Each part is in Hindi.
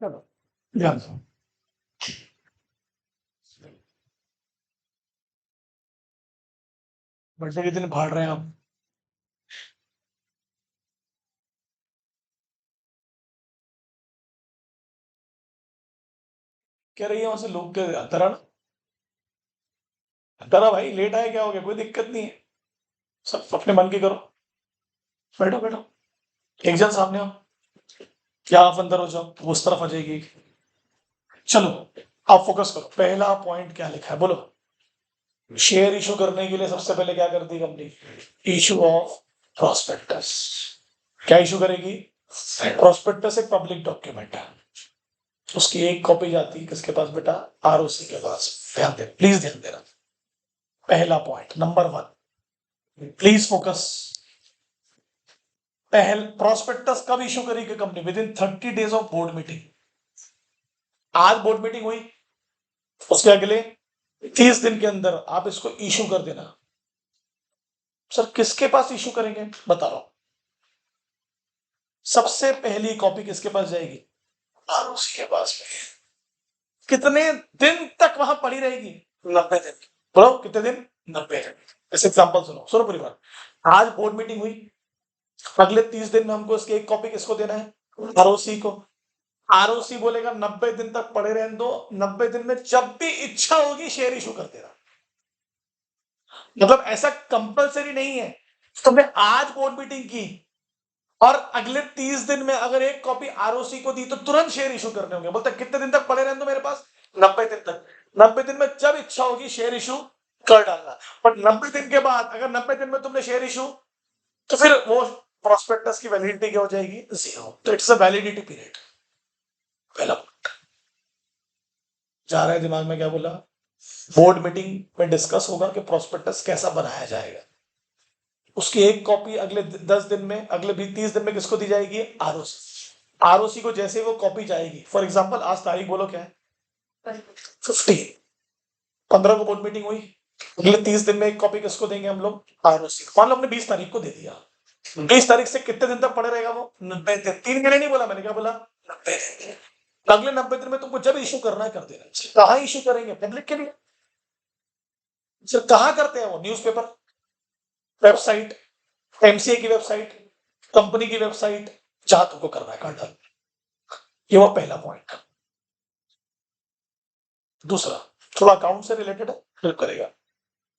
चलो ध्यान से बर्थडे के दिन फाड़ रहे हैं आप। कह रही है वहां से लोग के अंतरा अंतरा भाई लेट आया क्या हो गया, कोई दिक्कत नहीं है, सब अपने मन की करो। बैठो बैठो, एक जन सामने आओ, या आप अंदर हो जाओ, वो उस तरफ आ जाएगी। चलो आप फोकस करो, पहला पॉइंट क्या लिखा है बोलो। शेयर इशू करने के लिए सबसे पहले क्या करती है कंपनी? Issue of prospectus. क्या इशू करेगी? प्रोस्पेक्टस एक पब्लिक डॉक्यूमेंट है, उसकी एक कॉपी जाती है किसके पास बेटा? आरओसी के पास। ध्यान दे, प्लीज ध्यान देना। पहला point number one, please focus. पहल प्रोस्पेक्टस कब इशू करेगी company? With in 30 days of board meeting. आज बोर्ड मीटिंग हुई, उसके अगले 30 दिन के अंदर आप इसको इशू कर देना। सर किसके पास इशू करेंगे बता रहा हूं। सबसे पहली कॉपी किसके पास जाएगी? आरओसी के पास में। कितने दिन तक वहां पड़ी रहेगी? 90 दिन। बोलो कितने दिन? 90 दिन। ऐसे एग्जाम्पल सुनो, सुनो पूरी बात। आज बोर्ड मीटिंग हुई, अगले 30 दिन में हमको इसकी एक कॉपी किसको देना है? आरओसी को। आरओसी बोलेगा 90 दिन तक पड़े रहने दो, 90 दिन में जब भी इच्छा होगी शेयर इशू कर देना। मतलब ऐसा कंपलसरी नहीं है, तुमने आज बोर्ड मीटिंग की और अगले 30 दिन में अगर एक कॉपी आरओसी को दी तो तुरंत शेयर इशू करने होंगे। बोलते कितने दिन तक पड़े रहने दो मेरे पास? 90 दिन तक। 90 दिन में जब इच्छा होगी शेयर इशू कर डालना। बट 90 दिन के बाद अगर 90 दिन में तुमने शेयर इशू, तो फिर वो प्रोस्पेक्टस की वैलिडिटी क्या हो जाएगी? 0। तो इट्स अ वैलिडिटी पीरियड। पहला पॉइंट जा रहा है दिमाग में, क्या बोला? बोर्ड मीटिंग में डिस्कस होगा कि प्रोस्पेक्टस कैसा बनाया जाएगा, उसकी एक कॉपी अगले 10 दिन में, अगले भी 30 दिन में किसको दी जाएगी? आरओसी। आरओसी को जैसे वो कॉपी जाएगी, फॉर एग्जाम्पल आज तारीख बोलो क्या है? 15। 15 को बोर्ड मीटिंग हुई, अगले 30 दिन में एक कॉपी किसको देंगे हम लोग? आरओसी। मान लो हमने 20 तारीख को दे दिया, 20 तारीख से कितने दिन तक पड़े रहेगा वो? 90 दिन। 3 महीने नहीं बोला मैंने, क्या बोला? 90 दिन। अगले 90 दिन में तुमको जब इशू करना है कर देना। कहाँ इशू करेंगे? पब्लिक के लिए। कहाँ करते हैं वो? न्यूज़पेपर, वेबसाइट, एमसीए की वेबसाइट, कंपनी की वेबसाइट, जहां तुमको करना है कर डाल। ये वो पहला पॉइंट। दूसरा थोड़ा अकाउंट से रिलेटेड है, हेल्प करेगा।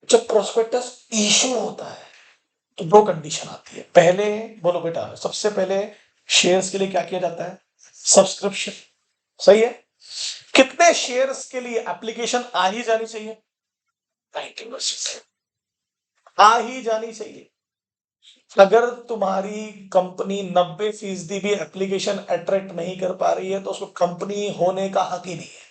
जब प्रोस्पेक्टस इशू होता है तो दो कंडीशन आती है। पहले बोलो बेटा, सबसे पहले शेयर्स के लिए क्या किया जाता है? सब्सक्रिप्शन। सही है। कितने शेयर्स के लिए एप्लीकेशन आ ही जानी चाहिए? 90%। आ ही जानी चाहिए। अगर तुम्हारी कंपनी 90% भी एप्लीकेशन अट्रैक्ट नहीं कर पा रही है तो उसको कंपनी होने का हक ही नहीं है।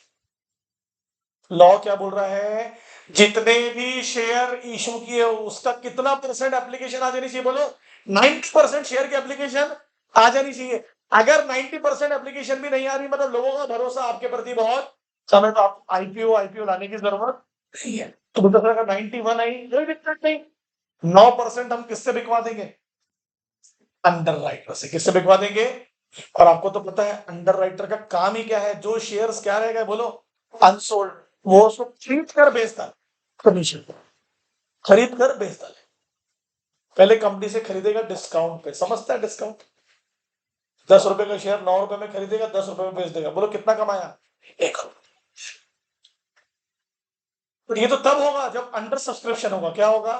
लॉ क्या बोल रहा है? जितने भी शेयर इशू किए उसका कितना परसेंट एप्लीकेशन आ जानी चाहिए? बोलो 90% शेयर की एप्लीकेशन आ जानी चाहिए। अगर 90% एप्लीकेशन भी नहीं आ रही, मतलब लोगों का भरोसा आपके प्रति बहुत समय, तो आप आईपीओ आईपीओ लाने की जरूरत नहीं है। तो मतलब अगर 91 आई, कोई दिक्कत नहीं। 9% हम किससे बिकवा देंगे? अंडर राइटर से। किससे बिकवा देंगे? और आपको तो पता है अंडर राइटर का काम ही क्या है? जो शेयर्स क्या रहेगा बोलो? अनसोल्ड, वो उसको खरीद कर बेचता है। कमीशन खरीद कर बेचता है। पहले कंपनी से खरीदेगा डिस्काउंट पे, समझता है डिस्काउंट? 10 रुपए का शेयर 9 रुपए में खरीदेगा, 10 रुपए में बेच देगा। बोलो कितना कमाया? 1 रुपया। तो ये तो तब होगा जब अंडर सब्सक्रिप्शन होगा। क्या होगा?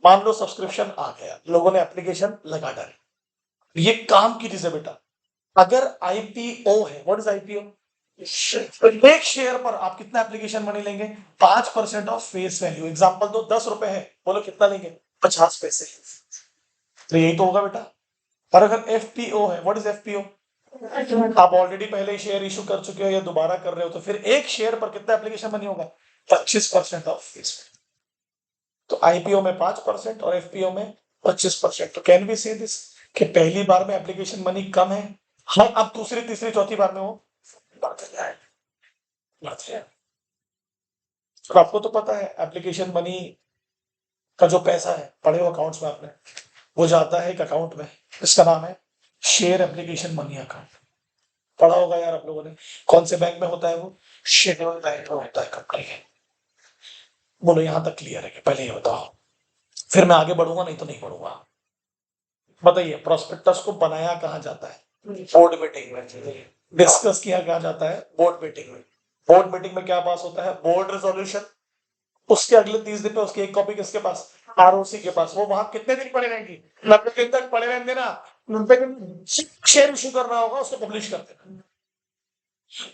मान लो सब्सक्रिप्शन आ गया, लोगों ने एप्लीकेशन लगा डाली, ये काम की चीज है बेटा। अगर आईपीओ है, व्हाट इज आईपीओ? एक शेयर पर आप कितना एप्लीकेशन मनी लेंगे? 5% ऑफ फेस वैल्यू। एग्जांपल दो, 10 रुपए है, बोलो कितना लेंगे? 50 पैसे। तो यही तो होगा बेटा। और अगर एफपीओ है, व्हाट इज एफपीओ? आप ऑलरेडी पहले शेयर इशू कर चुके हो या दोबारा कर रहे हो, तो फिर एक शेयर पर कितना एप्लीकेशन मनी होगा? 25% ऑफ फेस। तो आईपीओ में 5% और एफपीओ में 25%। तो कैन वी से दिस कि पहली बार में एप्लीकेशन मनी कम है, हाँ अब दूसरी तीसरी चौथी बार में वो बढ़ते जाए, बढ़ते जाए। और आपको तो पता है एप्लीकेशन मनी का जो पैसा है, पड़े हो अकाउंट्स में आपने, वो जाता है एक अकाउंट में, इसका नाम है शेयर एप्लीकेशन मनी अकाउंट। पढ़ा होगा यार आप लोगों ने। कौन से बैंक में होता है वो? शेड्यूल बैंक में होता है कंपनी के। बोलो यहाँ तक क्लियर है कि पहले ये बताओ, फिर मैं आगे बढ़ूंगा, नहीं तो नहीं बढ़ूंगा। बताइए प्रोस्पेक्टस को बनाया कहाँ जाता है? बोर्ड मीटिंग में। डिस्कस किया कहाँ जाता है? बोर्ड मीटिंग में। बोर्ड मीटिंग में क्या पास होता है? Board resolution. उसके अगले 30 दिन में उसकी एक कॉपी किसके पास? आरओसी के पास। वो वहां कितने दिन पड़े रहेंगी? 90 दिन तक पड़े रहने देना। 90 दिन शेयर इशू करना होगा, उसको पब्लिश कर देना।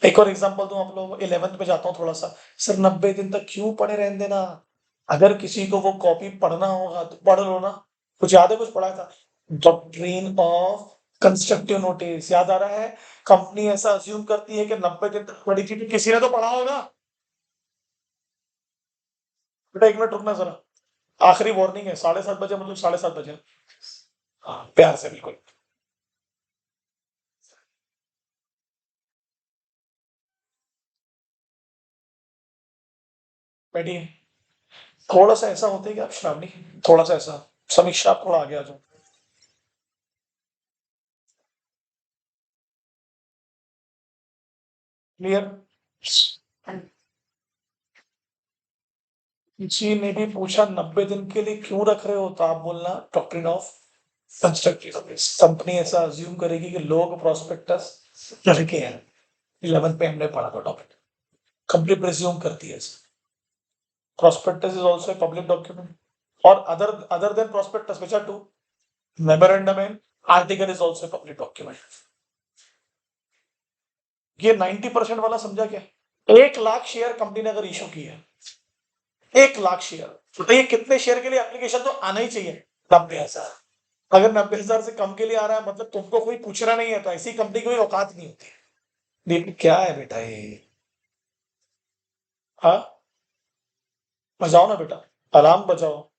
एक और एग्जांपल दूं आप लोगों को, 11th पे जाता हूँ थोड़ा सा। सर 90 दिन तक क्यों पड़े रहने देना? अगर किसी को वो कॉपी पढ़ना होगा तो पढ़ लो ना। कुछ याद है, कुछ पढ़ा था? डॉक्ट्रिन ऑफ कंस्ट्रक्टिव नोटिस याद आ रहा है? कंपनी ऐसा अज्यूम करती है कि 90 दिन तक पड़ी थी, तो किसी ने तो पढ़ा होगा। बेटा 1 मिनट रुकना जरा, आखिरी वार्निंग है। 7:30 बजे मतलब 7:30 बजे। हाँ प्यार से बिल्कुल। बैठिए। थोड़ा सा ऐसा होता है कि आप श्रावणी, थोड़ा सा ऐसा, समीक्षा आप थोड़ा आगे आ जाओ। क्लियर? किसी ने भी पूछा 90 दिन के लिए क्यों रख रहे हो, तो आप बोलना डॉक्ट्रिन ऑफ कंस्ट्रक्टिव। कंपनी ऐसा अज्यूम करेगी कि लोग प्रोस्पेक्टस लड़के हैं। 11th पे हमने पढ़ा था टॉपिक। कंपनी प्रिज्यूम करती है। Prospectus is also a public document, और other than prospectus which are two, memorandum and article is also public document. ये 90% वाला समझा क्या? 1 लाख शेयर कंपनी ने अगर इशू की है, 1 लाख शेयर, तो ये कितने शेयर के लिए एप्लीकेशन तो आना ही चाहिए? 90,000। अगर 90,000 से कम के लिए आ रहा है, मतलब तुमको कोई पूछना नहीं है, तो ऐसी कंपनी की कोई औकात नहीं होती। लेकिन क्या है बेटा ये? हाँ बजाओ ना बेटा, अलार्म बजाओ।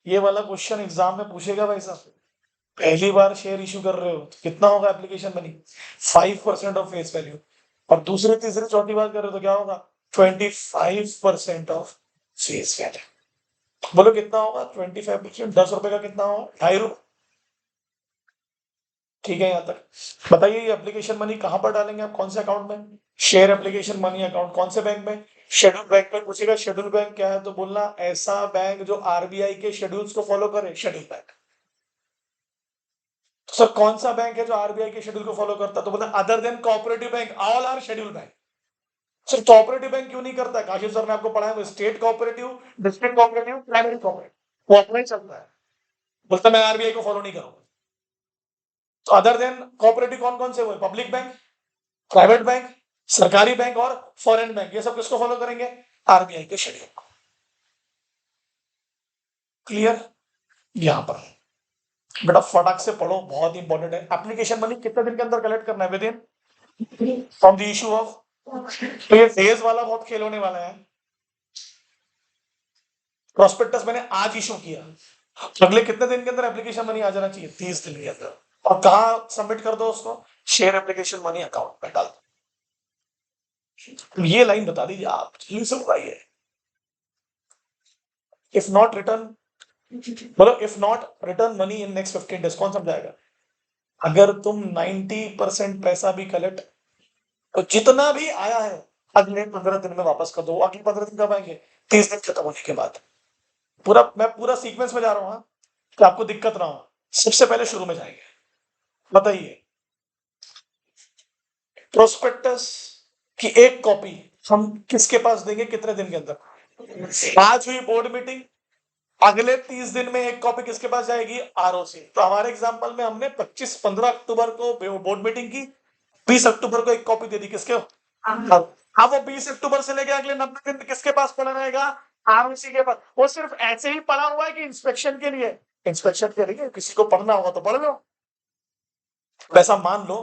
ये वाला क्वेश्चन एग्जाम में पूछेगा भाई साहब। पहली बार शेयर इशू कर रहे हो तो कितना होगा application money? 5% of face value. और दूसरी तीसरी चौथी बार कर रहे हो तो क्या होगा? 25% ऑफ फेस वैल्यू। बोलो कितना होगा? 25%, 10 रुपए का कितना होगा? 2.5 रुपए। ठीक है यहाँ तक। बताइए ये एप्लीकेशन मनी कहाँ पर डालेंगे आप, कौन से अकाउंट में? शेयर एप्लीकेशन मनी अकाउंट कौन से बैंक में? शेड्यूल बैंक में पूछेगा। शेड्यूल बैंक क्या है, तो बोलना ऐसा बैंक जो आरबीआई के शेड्यूल्स को फॉलो करे, शेड्यूल बैंक। तो सर कौन सा बैंक है जो आरबीआई के शेड्यूल को फॉलो करता है, तो बोलना other than cooperative bank, all are schedule bank. Sir cooperative bank क्यों नहीं करता? काशिफ सर ने आपको पढ़ाया वो state cooperative, district cooperative, primary cooperative, वो अपना ही चलता है। बोलता मैं आरबीआई को फॉलो नहीं करूंगा। तो अदर देन कोऑपरेटिव कौन कौन से हुए? पब्लिक बैंक, प्राइवेट बैंक, सरकारी बैंक और फॉरेन बैंक। ये सब किसको फॉलो करेंगे? आरबीआई के शेड्यूल। क्लियर? यहां पर बेटा फटाक से पढ़ो, बहुत इंपॉर्टेंट है। एप्लीकेशन मनी कितने दिन के अंदर कलेक्ट करना है? With in from the issue of. तो ये डेज वाला बहुत खेल होने वाला है। प्रोस्पेक्टस मैंने आज इशू किया, अगले कितने दिन के अंदर एप्लीकेशन मनी आ जाना चाहिए? 30 दिन के अंदर। और कहा सबमिट कर दो उसको? शेयर एप्लीकेशन मनी अकाउंट में डाल दो। ये लाइन बता दीजिए आप, जल्दी से बताइए। इफ नॉट रिटर्न, मतलब if not return money in next 15 days, कौन समझाएगा? अगर तुम 90% पैसा भी कलेक्ट, तो जितना भी आया है अगले 15 दिन में वापस कर दो। अगले 15 दिन कब आएंगे? 30 दिन खत्म होने के बाद। मैं पूरा सीक्वेंस में जा रहा हूं, हाँ, कि आपको दिक्कत ना हो। सबसे पहले शुरू में जाएंगे। बताइए प्रोस्पेक्टस की एक कॉपी हम किसके पास देंगे, कितने दिन के अंदर? आज हुई बोर्ड मीटिंग, अगले 30 दिन में एक कॉपी किसके पास जाएगी? आरओसी। तो हमारे एग्जांपल में हमने 15 अक्टूबर को बोर्ड मीटिंग की, 20 अक्टूबर को एक कॉपी दे दी किसके? हाँ वो 20 अक्टूबर से लेके अगले 90 दिन किसके पास पड़ा रहेगा? आरओसी के पास। वो सिर्फ ऐसे ही पड़ा हुआ है कि इंस्पेक्शन के लिए? इंस्पेक्शन के लिए किसी को पढ़ना होगा तो पढ़ लो। वैसा मान लो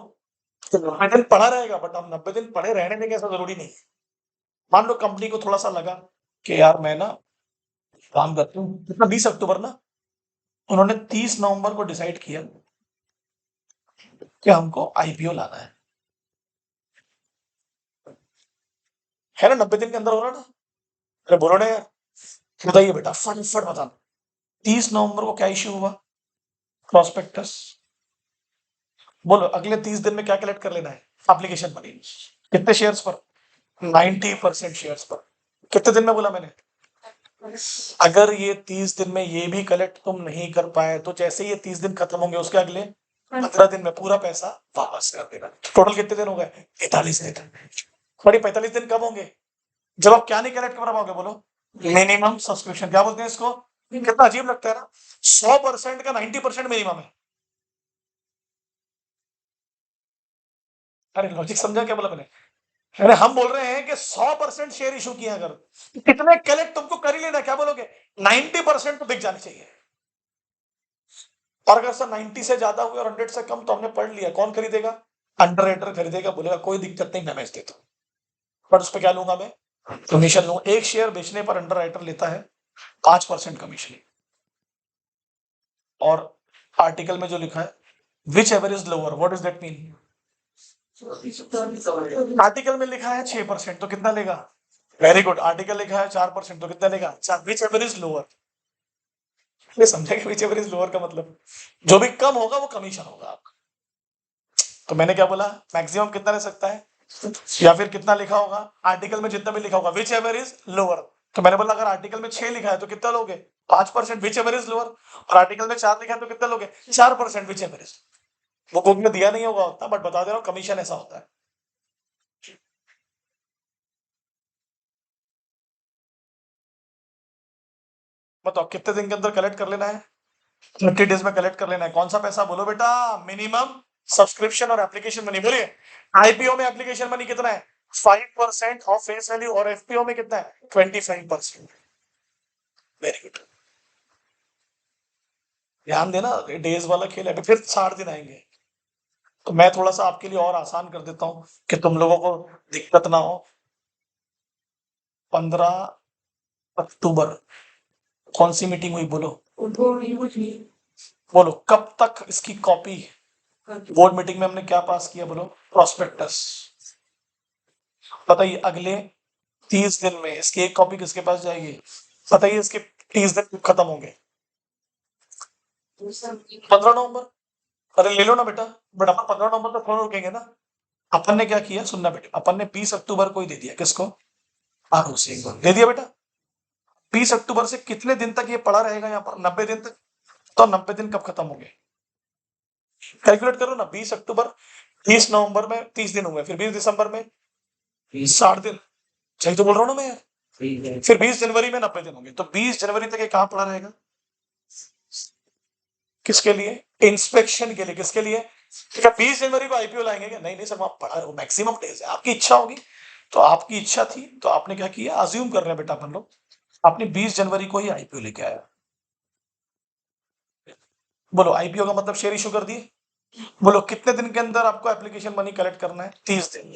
तो 90 दिन पढ़ा रहेगा, बट हम 90 दिन पढ़े रहने देंगे ऐसा जरूरी नहीं। मान लो कंपनी को थोड़ा सा लगा कि यार मैं ना काम करती हूँ, कितना 20 अक्टूबर ना, उन्होंने 30 नवंबर को डिसाइड किया कि हमको आईपीओ लाना है ना? 90 दिन के अंदर हो रहा ना? अरे बोलो ना यार, बताइए बेटा फटाफट बताना। 30 नवंबर को क्या इश्यू हुआ? प्रोस्पेक्टस। बोलो अगले 30 दिन में क्या कलेक्ट कर लेना है? Application money. कितने शेयर्स पर? 90% शेयर्स पर। कितने दिन में बोला मैंने? अगर ये 30 दिन में ये भी कलेक्ट तुम नहीं कर पाए तो जैसे ये 30 दिन खत्म होंगे उसके अगले 15 दिन में पूरा पैसा वापस कर देना। टोटल कितने दिन हो गए? 45 दिन। बड़ी 45 दिन कब होंगे? जब आप क्या नहीं कलेक्ट कर पाओगे? बोलो मिनिमम सब्सक्रिप्शन। क्या बोलते हैं इसको? कितना अजीब लगता है ना, 100% का 90% मिनिमम है। अरे लॉजिक समझा क्या बोला मैंने? अरे हम बोल रहे हैं कि 100% शेयर इशू किया अगर, कितने कलेक्ट तुमको कर ही लेना। क्या बोलोगे? 90% तो दिख जानी चाहिए। और अगर सर 90 से ज्यादा हुए और 100 से कम, तो हमने पढ़ लिया कौन खरीदेगा? अंडर राइटर खरीदेगा। बोलेगा कोई दिक्कत नहीं, मैं बेच देता हूँ, पर उस पर क्या लूंगा मैं? कमीशन लूंगा। एक शेयर बेचने पर अंडर राइटर लेता है 5% कमीशन। और आर्टिकल में जो लिखा है which ever is lower, what is that mean? Article में लिखा है 6%, तो कितना लेगा? Very good. आर्टिकल लिखा है 4%, तो कितना लेगा? Which ever is lower. ये समझेगा विच एवर इज लोअर का मतलब? जो भी कम होगा वो कमीशन होगा आपका। तो मैंने क्या बोला? मैक्सिमम कितना ले सकता है, या फिर कितना लिखा होगा आर्टिकल में? जितना भी लिखा होगा विच एवर इज लोअर। तो मैंने बोला अगर आर्टिकल में 6 लिखा है तो कितना लोगे? 5% विच एवर इज लोअर। और आर्टिकल में 4 लिखा है तो कितना लोगे? 4% विच एवर इज। वो बुक में दिया नहीं होगा उतना, बट बता दे रहा हूँ कमीशन ऐसा होता है। बताओ कितने दिन के अंदर कलेक्ट कर लेना है? 30 डेज में कलेक्ट कर लेना है। कौन सा पैसा? बोलो बेटा। मिनिमम सब्सक्रिप्शन और एप्लीकेशन मनी। बोलिए आईपीओ में एप्लीकेशन मनी कितना है? 5% ऑफ फेस वैल्यू। और एफपीओ में कितना है? 25%। Very good. ध्यान देना, डेज वाला खेल है। अभी फिर 60 दिन आएंगे, तो मैं थोड़ा सा आपके लिए और आसान कर देता हूँ कि तुम लोगों को दिक्कत ना हो। 15 अक्टूबर कौन सी मीटिंग हुई? बोलो बोलो। कब तक इसकी कॉपी? बोर्ड मीटिंग में हमने क्या पास किया? बोलो प्रोस्पेक्टस। बताइए अगले 30 दिन में इसकी एक कॉपी किसके पास जाएगी? बताइए इसके 30 दिन खत्म होंगे। 15 नवंबर। अरे ले लो ना बेटा। बट अपन 15 नवंबर तक फोन रुकेंगे ना। अपन ने क्या किया, सुनना बेटा, अपन ने 20 अक्टूबर को ही दे दिया। किसको? आरओसी को दे दिया बेटा। 20 अक्टूबर से कितने दिन तक ये पड़ा रहेगा यहाँ पर? 90 दिन तक। तो 90 दिन कब खत्म होंगे? कैलकुलेट करो ना। 20 अक्टूबर, 30 नवंबर में 30 दिन हुए, फिर 20 दिसंबर में 60 दिन। सही तो बोल रहा हूँ ना मैं यार? फिर 20 जनवरी में 90 दिन होंगे, तो 20 जनवरी तक ये कहाँ पड़ा रहेगा? किसके लिए? इंस्पेक्शन के लिए। किसके लिए? ठीक है, 20 जनवरी को आईपीओ लाएंगे क्या? नहीं नहीं सर, वहां पड़ा मैक्सिमम डेज है। आपकी इच्छा होगी, तो आपकी इच्छा थी तो आपने क्या किया? अज्यूम कर रहे हैं बेटा अपन लोग, आपने 20 जनवरी को ही आईपीओ लेके आया। बोलो आईपीओ का मतलब शेयर इशू कर दिए। बोलो कितने दिन के अंदर आपको एप्लीकेशन मनी कलेक्ट करना है? 30 दिन।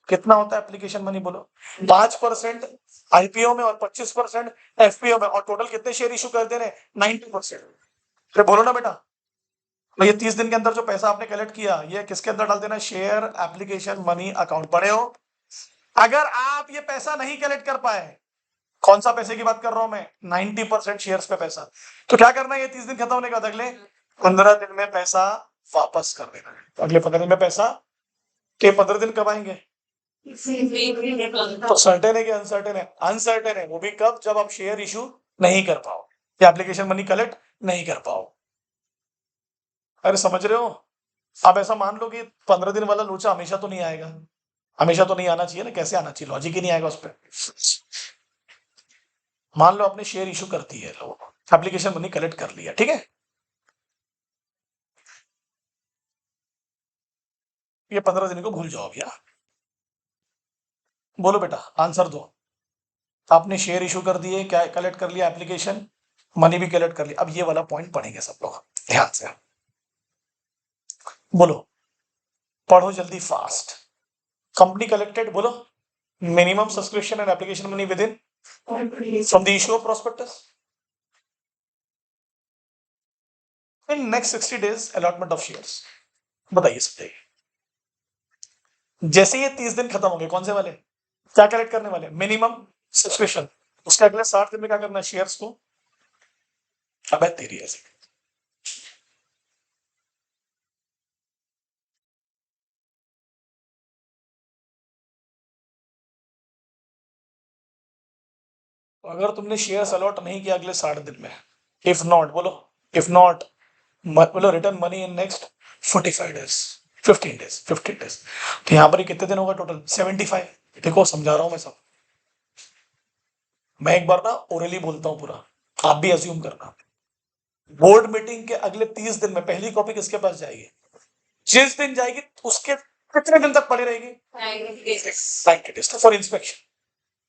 कितना होता है एप्लीकेशन मनी? बोलो 5% आईपीओ में और 25% एफपीओ में, और टोटल कितने शेयर इशू कर दे रहे हैं? 90%। फिर बोलो ना बेटा। तो ये 30 दिन के अंदर जो पैसा आपने कलेक्ट किया, ये किसके अंदर डाल देना? Share application money account. पढ़े हो? अगर आप ये पैसा नहीं कलेक्ट कर पाए, कौन सा पैसे की बात कर रहा हूं मैं? 90% शेयर्स पे पैसा। तो क्या करना है? ये 30 दिन खत्म होने के बाद अगले 15 दिन में पैसा वापस कर देना है। तो अगले 15 दिन में पैसा, तो ये 15 दिन कब आएंगे? तो सर्टेन है कि अनसर्टेन है? अनसर्टेन है। वो भी कब? जब आप शेयर इशू नहीं कर पाओ या एप्लीकेशन मनी कलेक्ट नहीं कर पाओ। अरे समझ रहे हो? अब ऐसा मान लो कि 15 दिन वाला लोचा हमेशा तो नहीं आएगा। हमेशा तो नहीं आना चाहिए ना। कैसे आना चाहिए? लॉजिक ही नहीं आएगा उस पर। मान लो आपने शेयर इशू कर दी है, लोग एप्लीकेशन मनी कलेक्ट कर लिया, ठीक है? ये 15 दिन को भूल जाओ भैया। बोलो बेटा आंसर दो। आपने शेयर इशू कर दिए, क्या कलेक्ट कर लिया? एप्लीकेशन मनी भी कलेक्ट कर लिया। अब ये वाला पॉइंट पढ़ेंगे सब लोग ध्यान से। बोलो, पढ़ो जल्दी फास्ट। कंपनी कलेक्टेड, बोलो, minimum subscription and application money with in from the issue of prospectus in next 60 days allotment of shares. बताइए सब। जैसे ये 30 दिन खत्म होंगे, कौन से वाले? क्या कलेक्ट करने वाले? Minimum subscription. उसके अगले 60 दिन में क्या करना है? शेयर्स को। अब तेरी ऐसे अगर तुमने शेयर्स अलॉट नहीं किया अगले 60 दिन में, इफ नॉट बोलो, इफ नॉट बोलो return money in next 45 days, 15 days, तो यहाँ पर ये कितने दिन होगा टोटल? 75। देखो समझा रहा हूँ मैं सब, मैं एक बार ना ओरली बोलता हूँ पूरा, आप भी अज्यूम करना। बोर्ड मीटिंग के अगले 30 दिन में पहली कॉपी किसके पास जाएगी? जिस दिन जाएगी उसके कितने दिन तक पड़ी रहेगी? 90 डेज फॉर इंस्पेक्शन।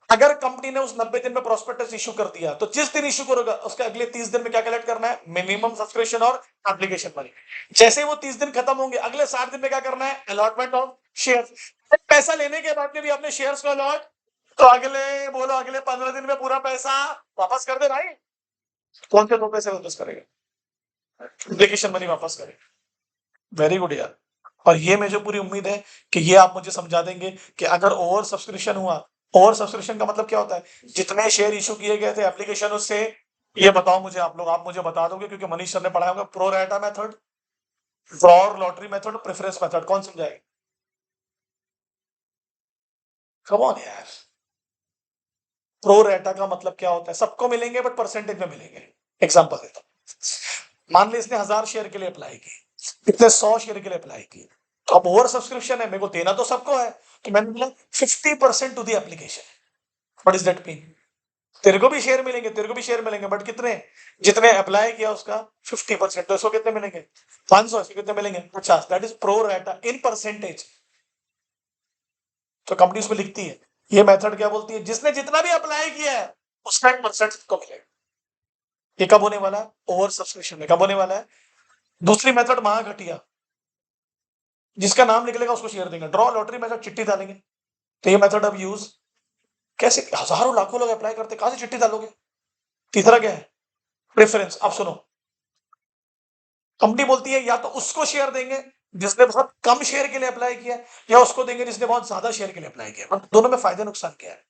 अगर कंपनी ने उस 90 दिन में प्रोस्पेक्टस इशू कर दिया तो जिस दिन इशू करेगा उसके अगले 30 दिन में क्या कलेक्ट करना है? मिनिमम सब्सक्रिप्शन और एप्लीकेशन मनी। जैसे ही वो 30 दिन खत्म होंगे अगले 60 दिन में क्या करना है? Allotment of shares. पैसा लेने के बाद में भी आपने शेयर्स को अलॉट, तो अगले बोलो अगले 15 दिन में पूरा पैसा वापस कर दे भाई। कौन से 2 पैसे वापस करेगा? एप्लीकेशन मनी वापस करेगा। वेरी गुड यार। और ये मुझे पूरी उम्मीद है कि ये आप मुझे समझा देंगे कि अगर ओवर सब्सक्रिप्शन हुआ, ओवर सब्सक्रिप्शन का मतलब क्या होता है? जितने शेयर इशू किए गए थे एप्लीकेशन उससे, ये बताओ मुझे आप लोग, आप मुझे बता दोगे क्योंकि मनीष सर ने पढ़ाया होगा। प्रो रेटा method, for lottery method, preference method, कौन समझाएगा? कम ऑन यार। प्रो रेटा का मतलब क्या होता है? सबको मिलेंगे बट परसेंटेज में मिलेंगे। एग्जांपल देता हूं, मान ली इसने 1000 शेयर के लिए अप्लाई की, इतने 100 शेयर के लिए अप्लाई की, तो अब ओवर सब्सक्रिप्शन है, मेरे को देना तो सबको है, तो मैंने बोला 50% to the application. What is that mean? तेरे को भी शेयर मिलेंगे, तेरे को भी शेयर मिलेंगे, बट कितने? जितने अप्लाई किया उसका 50%, तो इसको कितने मिलेंगे? 500। इसको कितने मिलेंगे? 50। दैट इज प्रो रेटा इन परसेंटेज। तो कंपनी उसमें लिखती है, ये मेथड क्या बोलती है? जिसने जितना भी अप्लाई किया है उसका 1% को मिलेगा। ये कब होने वाला है? ओवर सब्सक्रिप्शन में। कब होने वाला है? दूसरी मेथड महाघटिया, जिसका नाम निकलेगा उसको शेयर देंगे। ड्रॉ लॉटरी मेथड, चिट्ठी डालेंगे। तो ये मेथड अब यूज कैसे? हजारों लाखों लोग अप्लाई करते, कहां से चिट्ठी डालोगे? तीसरा क्या है? प्रेफरेंस। अब सुनो, कंपनी बोलती है या तो उसको शेयर देंगे जिसने बहुत कम शेयर के लिए अप्लाई किया, या उसको देंगे जिसने बहुत ज्यादा शेयर के लिए अप्लाई किया। दोनों में फायदे नुकसान क्या है?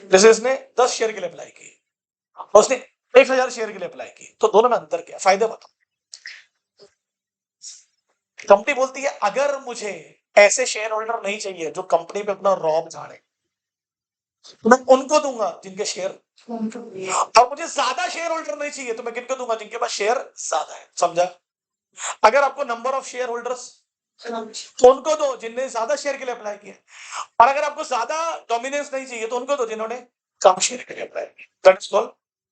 जैसे इसने 10 शेयर के लिए अप्लाई की और उसने 1000 शेयर के लिए अप्लाई की, तो दोनों में अंतर क्या? फायदे बताओ। कंपनी बोलती है अगर मुझे ऐसे शेयर होल्डर नहीं चाहिए जो कंपनी पे अपना रौब झाड़े, तो मैं उनको दूंगा जिनके शेयर, और मुझे ज्यादा शेयर होल्डर नहीं चाहिए तो मैं किनको दूंगा? जिनके पास शेयर ज्यादा है। समझा? अगर आपको नंबर ऑफ शेयर होल्डर्स, तो उनको दो जिनने ज्यादा शेयर के लिए अप्लाई किया, और अगर आपको ज्यादा डोमिनेंस नहीं चाहिए तो उनको दो जिन्होंने कम शेयर के लिए अप्लाई किया। That is called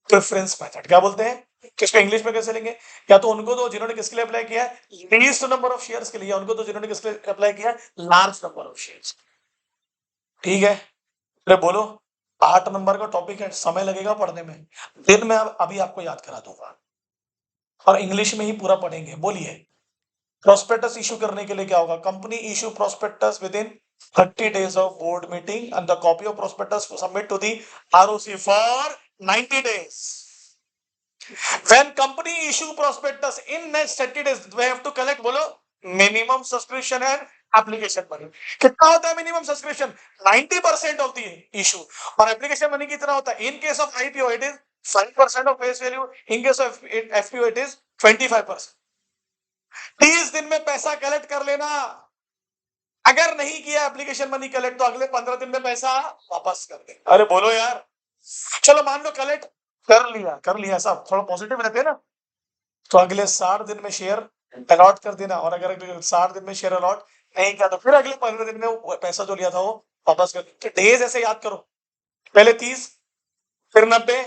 preference method. क्या बोलते हैं? किसको इंग्लिश में कैसे लेंगे? या तो उनको दो जिन्होंने किसके लिए अप्लाई किया है? लीस्ट नंबर ऑफ शेयर्स के लिए, या उनको दो जिन्होंने किसके लिए अप्लाई किया है? Large number of shares. ठीक है? अरे बोलो, 8 नंबर का टॉपिक है, समय लगेगा पढ़ने में, दिन में अभी आपको याद करा दूंगा, और इंग्लिश में ही पूरा पढ़ेंगे। बोलिए, प्रोस्पेक्टस इशू करने के लिए क्या होगा? Company issue prospectus within 30 days of board meeting and the copy of prospectus to submit to the ROC for 90 days. When company issue prospectus in next 30 days, they have to collect बोलो minimum subscription and application money. कितना होता है minimum subscription? 90% of the issue. और एप्लीकेशन मनी कितना होता है? In case of IPO it is 5% of face value, in case of FPO it is 25%। 30 दिन में पैसा कलेक्ट कर लेना। अगर नहीं किया एप्लीकेशन मनी कलेक्ट, तो अगले 15 दिन में पैसा वापस कर दे। अरे बोलो यार। चलो मान लो कलेक्ट कर लिया सब, थोड़ा पॉजिटिव रहते हैं ना, तो अगले 60 दिन में शेयर अलॉट कर देना। और अगर अगले 60 दिन में शेयर अलॉट नहीं किया तो फिर अगले 15 दिन में वो पैसा जो लिया था वो वापस कर। तो डेज ऐसे याद करो, पहले 30, फिर 90,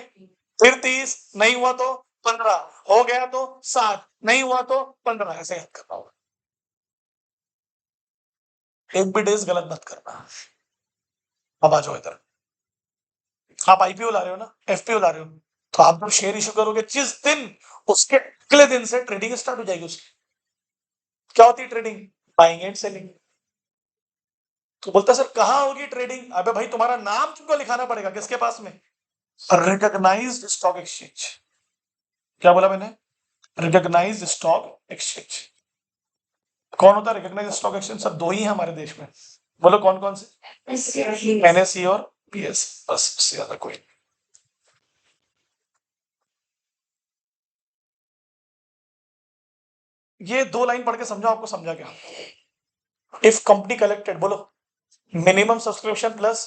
फिर 30, नहीं हुआ तो 15, हो गया तो 60, नहीं हुआ तो 15, ऐसे याद करना होगा। एक भी डेज गलत मत करना। अब आ जाओ इधर, आप आईपीओ ला रहे हो ना, एफपीओ ला रहे हो, तो आप जब शेयर इशू करोगे जिस दिन, उसके अगले दिन से ट्रेडिंग स्टार्ट हो जाएगी उसकी। क्या होती है ट्रेडिंग? Buying and selling. तो बोलता सर कहां होगी ट्रेडिंग? अबे भाई तुम्हारा नाम तुमको लिखाना पड़ेगा किसके पास में? Recognised stock exchange. क्या बोला मैंने? Recognised stock exchange. कौन होता है रिकॉग्नाइज्ड स्टॉक एक्सचेंज? सर दो ही है हमारे देश में। बोलो कौन कौन से? एनएसई और पीएस, बस, उससे ज्यादा कोई। ये 2 लाइन पढ़ के समझो, आपको समझा क्या? इफ कंपनी कलेक्टेड, बोलो, मिनिमम सब्सक्रिप्शन प्लस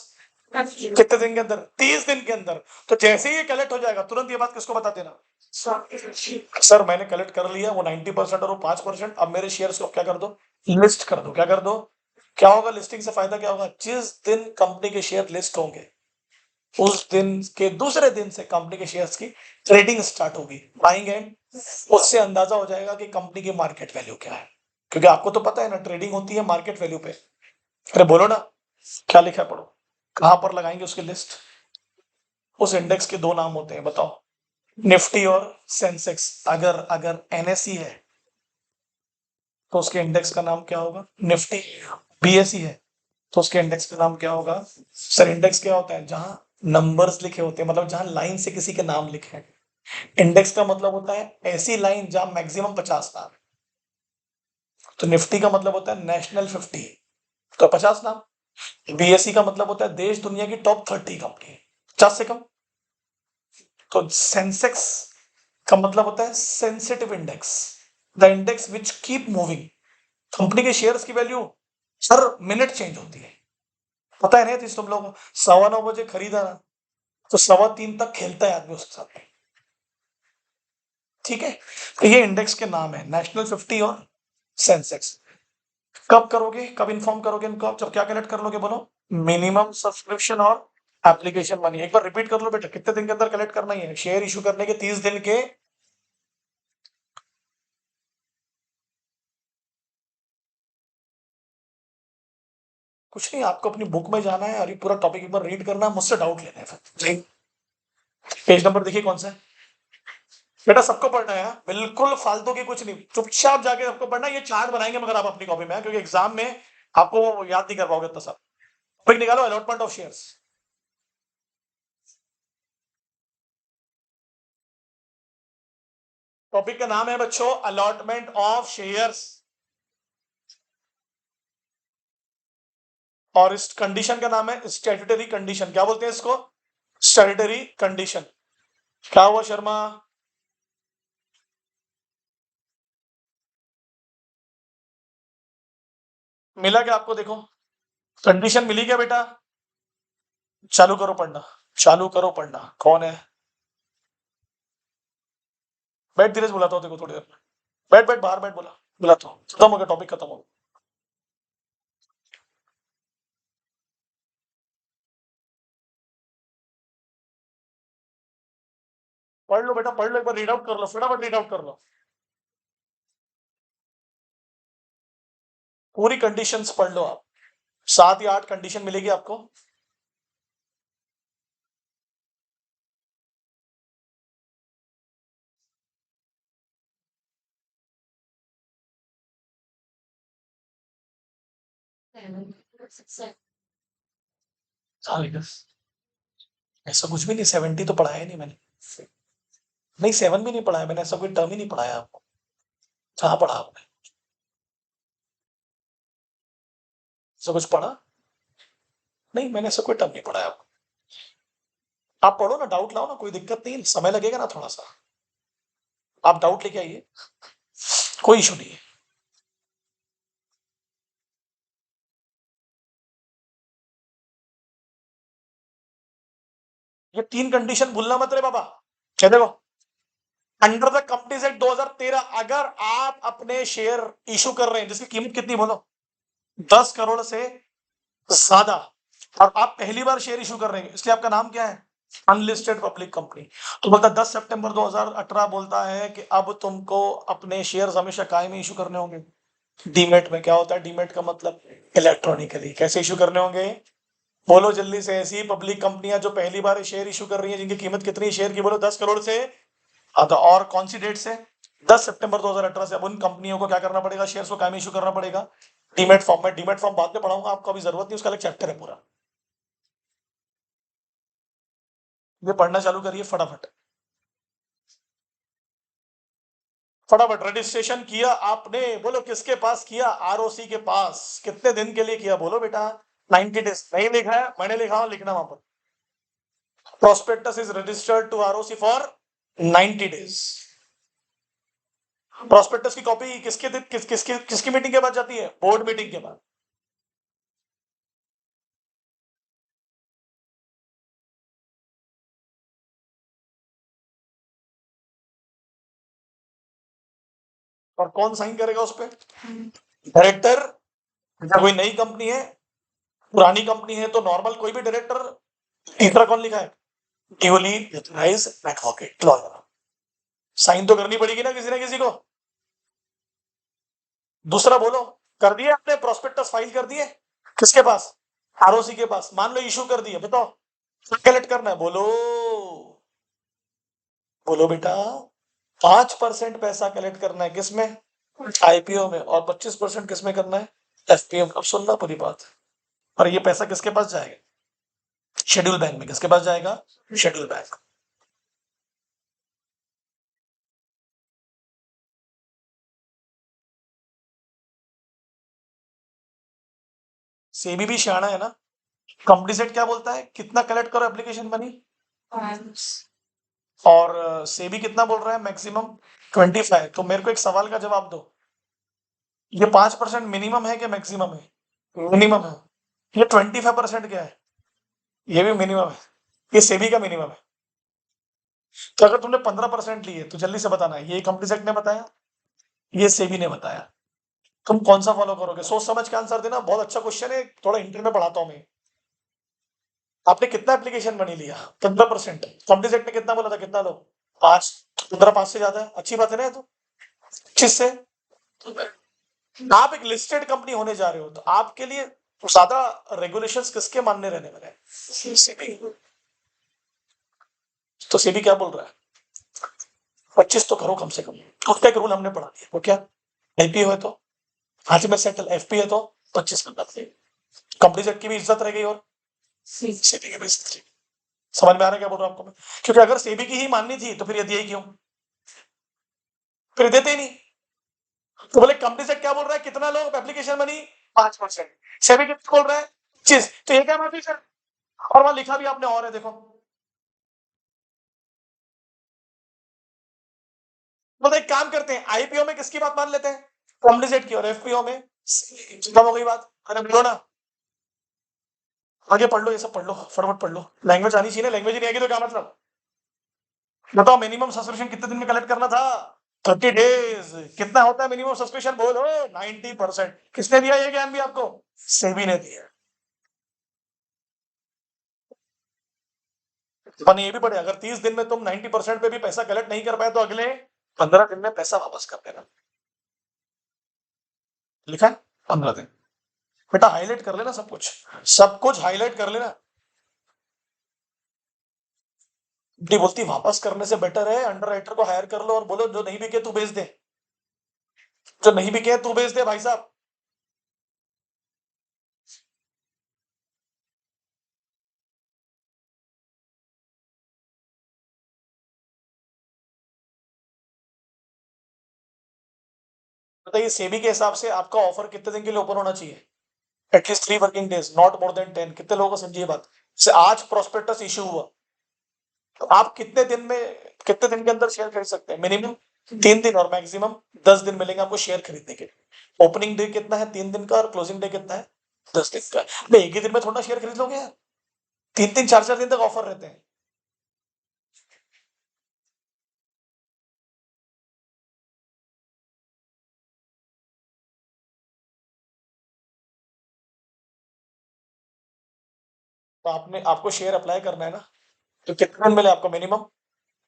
कितने दिन के अंदर? 30 दिन के अंदर। तो जैसे ही ये कलेक्ट हो जाएगा तुरंत ये बात किसको बता देना, सर मैंने कलेक्ट कर लिया वो 90% और वो 5%, अब मेरे शेयर्स को क्या कर दो, लिस्ट कर दो। क्या कर दो? क्या होगा लिस्टिंग से फायदा? क्या होगा? जिस दिन कंपनी के शेयर लिस्ट होंगे उस दिन के दूसरे दिन से कंपनी के शेयर्स की ट्रेडिंग स्टार्ट होगी, बाइंग एंड। उससे अंदाजा हो जाएगा कि कंपनी की मार्केट वैल्यू क्या है, क्योंकि आपको तो पता है ना ट्रेडिंग होती है मार्केट वैल्यू पे। अरे बोलो ना, क्या लिखा है पढ़ो। कहां पर लगाएंगे उसकी लिस्ट? उस इंडेक्स के दो नाम होते हैं, बताओ। निफ्टी और सेंसेक्स। अगर अगर एनएसई है तो उसके इंडेक्स का नाम क्या होगा? निफ्टी। बीएसई है तो उसके इंडेक्स का नाम क्या होगा? सर इंडेक्स क्या होता है? जहां नंबर्स लिखे होते हैं, मतलब जहां लाइन से किसी के नाम लिखे हैं। इंडेक्स का मतलब होता है ऐसी लाइन जहां मैक्सिमम 50 नाम। तो निफ्टी का मतलब होता है नेशनल 50, तो 50 नाम। बीएसई का मतलब होता है देश दुनिया की टॉप 30 कंपनी, 50 से कम। तो सेंसेक्स का मतलब होता है sensitive index, the index which keep moving. Company के शेयर्स की वैल्यू हर मिनट चेंज होती है। पता है नहीं थी तुम लोग? 9:15 बजे खरीदा ना, तो 3:15 तक खेलता है आदमी उसके साथ। ठीक है, तो ये इंडेक्स के नाम है, नेशनल 50 और सेंसेक्स। कब करोगे, कब इन्फॉर्म करोगे इनको आप? जब क्या कलेक्ट कर लोगे बोलो? मिनिमम सब्सक्रिप्शन और एप्लीकेशन मनी। एक बार रिपीट कर लो बेटा, कितने दिन के अंदर कलेक्ट करना ही है? शेयर इशू करने के 30 दिन के। कुछ नहीं, आपको अपनी बुक में जाना है और ये पूरा टॉपिक एक बार रीड करना है, मुझसे डाउट लेना है फिर। पेज नंबर देखिए कौन सा है बेटा, सबको पढ़ना है। बिल्कुल फालतू की कुछ नहीं, चुपचाप जाके सबको पढ़ना है। ये चार्ट बनाएंगे मगर आप अपनी कॉपी में, क्योंकि एग्जाम में आपको याद नहीं कर पाओगे इतना सब। टॉपिक निकालो, अलॉटमेंट ऑफ शेयर्स। टॉपिक का नाम है बच्चों अलॉटमेंट ऑफ शेयर्स। और इस कंडीशन का नाम है स्टैट्यूटरी कंडीशन। क्या बोलते हैं इसको? Statutory condition. क्या हुआ शर्मा? मिला क्या आपको? देखो कंडीशन मिली क्या बेटा? चालू करो पढ़ना, चालू करो पढ़ना। कौन है? बैठ, धीरे से बुलाता हूँ देखो थोड़ी देर में। बैठ बैठ, बाहर बैठ, बोला बुलाता हूँ। खत्म हो गया टॉपिक, खत्म हो गया। पढ़ लो बेटा, पढ़ लो, एक बार रीड आउट कर लो, फटाफट रीड आउट कर लो। पूरी कंडीशंस पढ़ लो आप, 7 या 8 कंडीशन मिलेगी आपको। ऐसा कुछ भी नहीं, 70 तो पढ़ाया नहीं मैंने। नहीं 7 भी नहीं पढ़ाया मैंने, ऐसा कोई टर्म ही नहीं पढ़ाया आपको। कहाँ पढ़ा आपने? ऐसा कुछ पढ़ा? नहीं मैंने ऐसा कोई टर्म नहीं पढ़ाया आपको। आप पढ़ो ना, डाउट लाओ ना, कोई दिक्कत नहीं, समय लगेगा ना थोड़ा सा। आप डाउट लेके आइए, कोई इशू नहीं है। ये 3 कंडीशन भूलना मत रे बाबा। क्या देखो, अंडर द कंपनीज एक्ट 2013 अगर आप अपने शेयर इशू कर रहे हैं जिसकी कीमत कितनी बोलो, 10 करोड़ से ज्यादा, और आप पहली बार शेयर इशू कर रहे हैं, इसलिए आपका नाम क्या है? Unlisted public company. तो बोलता 10 सितंबर 2018 बोलता है कि अब तुमको अपने शेयर्स हमेशा कायमी इशू करने होंगे। डीमेट में क्या होता है? डीमेट का मतलब इलेक्ट्रॉनिकली। कैसे इशू करने होंगे? बोलो जल्दी से। ऐसी पब्लिक कंपनियां जो पहली बार शेयर इशू कर रही हैं जिनकी कीमत कितनी है शेयर की, बोलो 10 करोड़ से। हाँ तो और कौन सी डेट से? 10 सितंबर 2018 से। अब उन कंपनियों को क्या करना पड़ेगा? शेयर्स को कायमी इशू करना पड़ेगा डीमेट फॉर्म में। डीमेट फॉर्म बाद में पढ़ाऊंगा आपको, अभी जरूरत नहीं, उसका अलग चैप्टर है पूरा। ये पढ़ना चालू करिए फटाफट, फटाफट। रजिस्ट्रेशन किया आपने? बोलो किसके पास किया? आरओसी के पास। कितने दिन के लिए किया बोलो बेटा? 90 डेज। नहीं लिखा है? मैंने लिखा हूं, लिखना वहां पर। Prospectus is registered to ROC for 90 days. Prospectus की कॉपी किसकी मीटिंग के बाद जाती है? बोर्ड मीटिंग के बाद। और कौन साइन करेगा उस पर? डायरेक्टर। जब कोई नई कंपनी है, पुरानी कंपनी है, तो नॉर्मल कोई भी डायरेक्टर। तीसरा कौन लिखा है? Duly authorise advocate lawyer. Sign तो करनी पड़ेगी ना किसी को। दूसरा बोलो, कर दिए आपने प्रोस्पेक्टस फाइल कर दिए? किसके पास? आरओसी के पास। मान लो इशू कर दिए, बताओ कलेक्ट करना है, बोलो बोलो बेटा। 5% पैसा कलेक्ट करना है किसमें? आईपीओ में। और 25% किसमें करना है? एफपीओ। अब सुनना पूरी बात। और ये पैसा किसके पास जाएगा? शेड्यूल बैंक में। किसके पास जाएगा? Schedule bank. सेबी भी शाना है ना। कंपनी सेट क्या बोलता है? कितना कलेक्ट करो एप्लीकेशन मनी। और सेबी कितना बोल रहा है? मैक्सिमम 25। तो मेरे को एक सवाल का जवाब दो, ये 5% मिनिमम है कि मैक्सिमम है? मिनिमम है। ये 25% क्या है? ये भी मिनिमम है। ये सेबी का मिनिमम है। तो अगर तुमने 15% लिए तो जल्दी से बताना है, ये कंपनी सेट ने बताया, ये सेबी ने बताया, तुम कौन सा फॉलो करोगे? सोच समझ के आंसर देना। बहुत अच्छा क्वेश्चन है, थोड़ा इंटर में पढ़ाता हूं मैं। आपने कितना एप्लीकेशन मनी लिया? 15%। कंपनी सेट ने कितना बोला था? कितना लो? 5। 15 5 से ज्यादा है, अच्छी बात है ना ये तो। 25 से। आप एक लिस्टेड कंपनी होने जा रहे हो, तो आपके लिए ज्यादा रेगुलेशंस किसके मानने रहने वाले हैं? सेबी। तो सेबी क्या बोल रहा है? 25 तो करो कम से कम। उसका एक रूल हमने पढ़ा दिया, वो क्या? आईपीओ है तो, आज में सेटल। एफपी है तो 25 करना चाहिए। कंपनी सेट की भी इज्जत रह गई और सेबी की भी इज्जत रह गई। समझ में आ रहा है क्या बोल रहा हूं आपको मैं? क्योंकि अगर सेबी की ही माननी थी तो फिर ये दिया ही क्यों? फिर देते ही नहीं। तो बोले कंपनी सेट क्या बोल रहा है? कितना लो एप्लीकेशन मनी? 5%। सेबी कितना बोल रहा है? 25। तो ये क्या माफी सर? और वहां लिखा भी आपने और है, देखो। मतलब एक काम करते हैं, आईपीओ में किसकी बात मान लेते हैं? कंपनी सेट की। और एफपीओ में खत्म हो गई बात। अरे बोलो ना, आगे पढ़ लो, ये सब पढ़ लो, फटाफट पढ़ लो। लैंग्वेज आनी चाहिए ना, लैंग्वेज नहीं आएगी तो क्या मतलब? बताओ मिनिमम सब्सक्रिप्शन कितने दिन में कलेक्ट करना था? 30 डेज। कितना होता है मिनिमम सब्सक्रिप्शन? बोलो। 90%। किसने दिया ये ज्ञान भी आपको? सेबी ने दिया। मैंने ये भी पढ़े, अगर 30 दिन में तुम 90% पे भी पैसा कलेक्ट नहीं कर पाए तो अगले 15 दिन में पैसा वापस कर देना। लिखा है 15 दिन। बेटा हाईलाइट कर लेना सब कुछ, सब कुछ हाईलाइट कर लेना। डी बोलती वापस करने से बेटर है अंडर राइटर को हायर कर लो और बोलो जो नहीं बिके तू बेच दे। जो नहीं बिके तू बेच दे भाई साहब। बताइए सेबी के हिसाब से आपका ऑफर कितने दिन के लिए ओपन होना चाहिए? At least 3 working days, not more than 10। कितने लोगों को समझिए बात? से आज प्रोस्पेक्टस इशू हुआ तो आप कितने दिन के अंदर शेयर खरीद सकते हैं? मिनिमम 3 दिन और मैक्सिमम 10 दिन मिलेंगे आपको शेयर खरीदने के लिए। ओपनिंग डे कितना है? 3 दिन का। और क्लोजिंग डे कितना है? 10 दिन का। मैं एक ही दिन में थोड़ा शेयर खरीद लोगे यार? 3 3 4 4 दिन तक ऑफर रहते हैं। तो आपने आपको शेयर अप्लाई करना है ना, तो कितने दिन मिले आपको? मिनिमम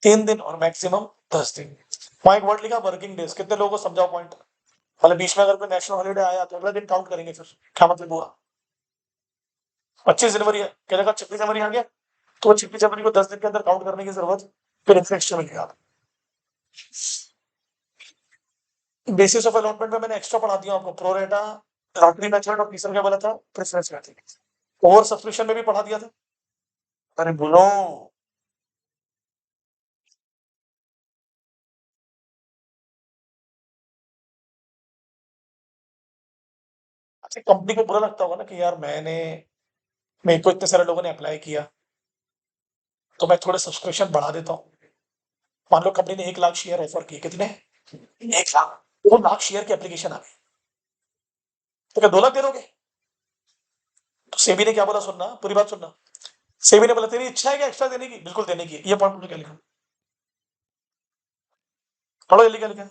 3 दिन और मैक्सिमम 10 दिन। वहां एक वर्ड लिखा वर्किंग डेज। कितने लोगों को समझाओ पॉइंट? मतलब बीच में अगर कोई नेशनल हॉलीडे आया तो अगला दिन काउंट करेंगे, फिर क्या मतलब हुआ? 25 जनवरी क्या जगह 26 जनवरी आ गया, तो वो 26 जनवरी को 10 दिन के अंदर काउंट करने की जरूरत फिर एक्स्ट्रा मिलेगा। बेसिस ऑफ अलॉटमेंट में मैंने एक्स्ट्रा पढ़ा दिया आपको, प्रोरेटा, लॉटरी मेथड, और तीसरा क्या बोला था? Preference method. ओवर सब्सक्रिप्शन में भी पढ़ा दिया था। अरे बोलो। अच्छा कंपनी को बुरा लगता होगा ना कि यार मेरे को इतने सारे लोगों ने अप्लाई किया, तो मैं थोड़े सब्सक्रिप्शन बढ़ा देता हूँ। मान लो कंपनी ने 1 लाख शेयर ऑफर किए। कितने? 1 लाख। 2 लाख शेयर की एप्लीकेशन आ गई, तो क्या 2 लाख दे दोगे? तो सेबी ने क्या बोला? सुनना पूरी बात सुनना। सेबी ने बोला तेरी इच्छा है क्या एक्स्ट्रा देने की? बिल्कुल देने की। ये पॉइंट क्या लिखा? पढ़ो जल्दी क्या लिखा है।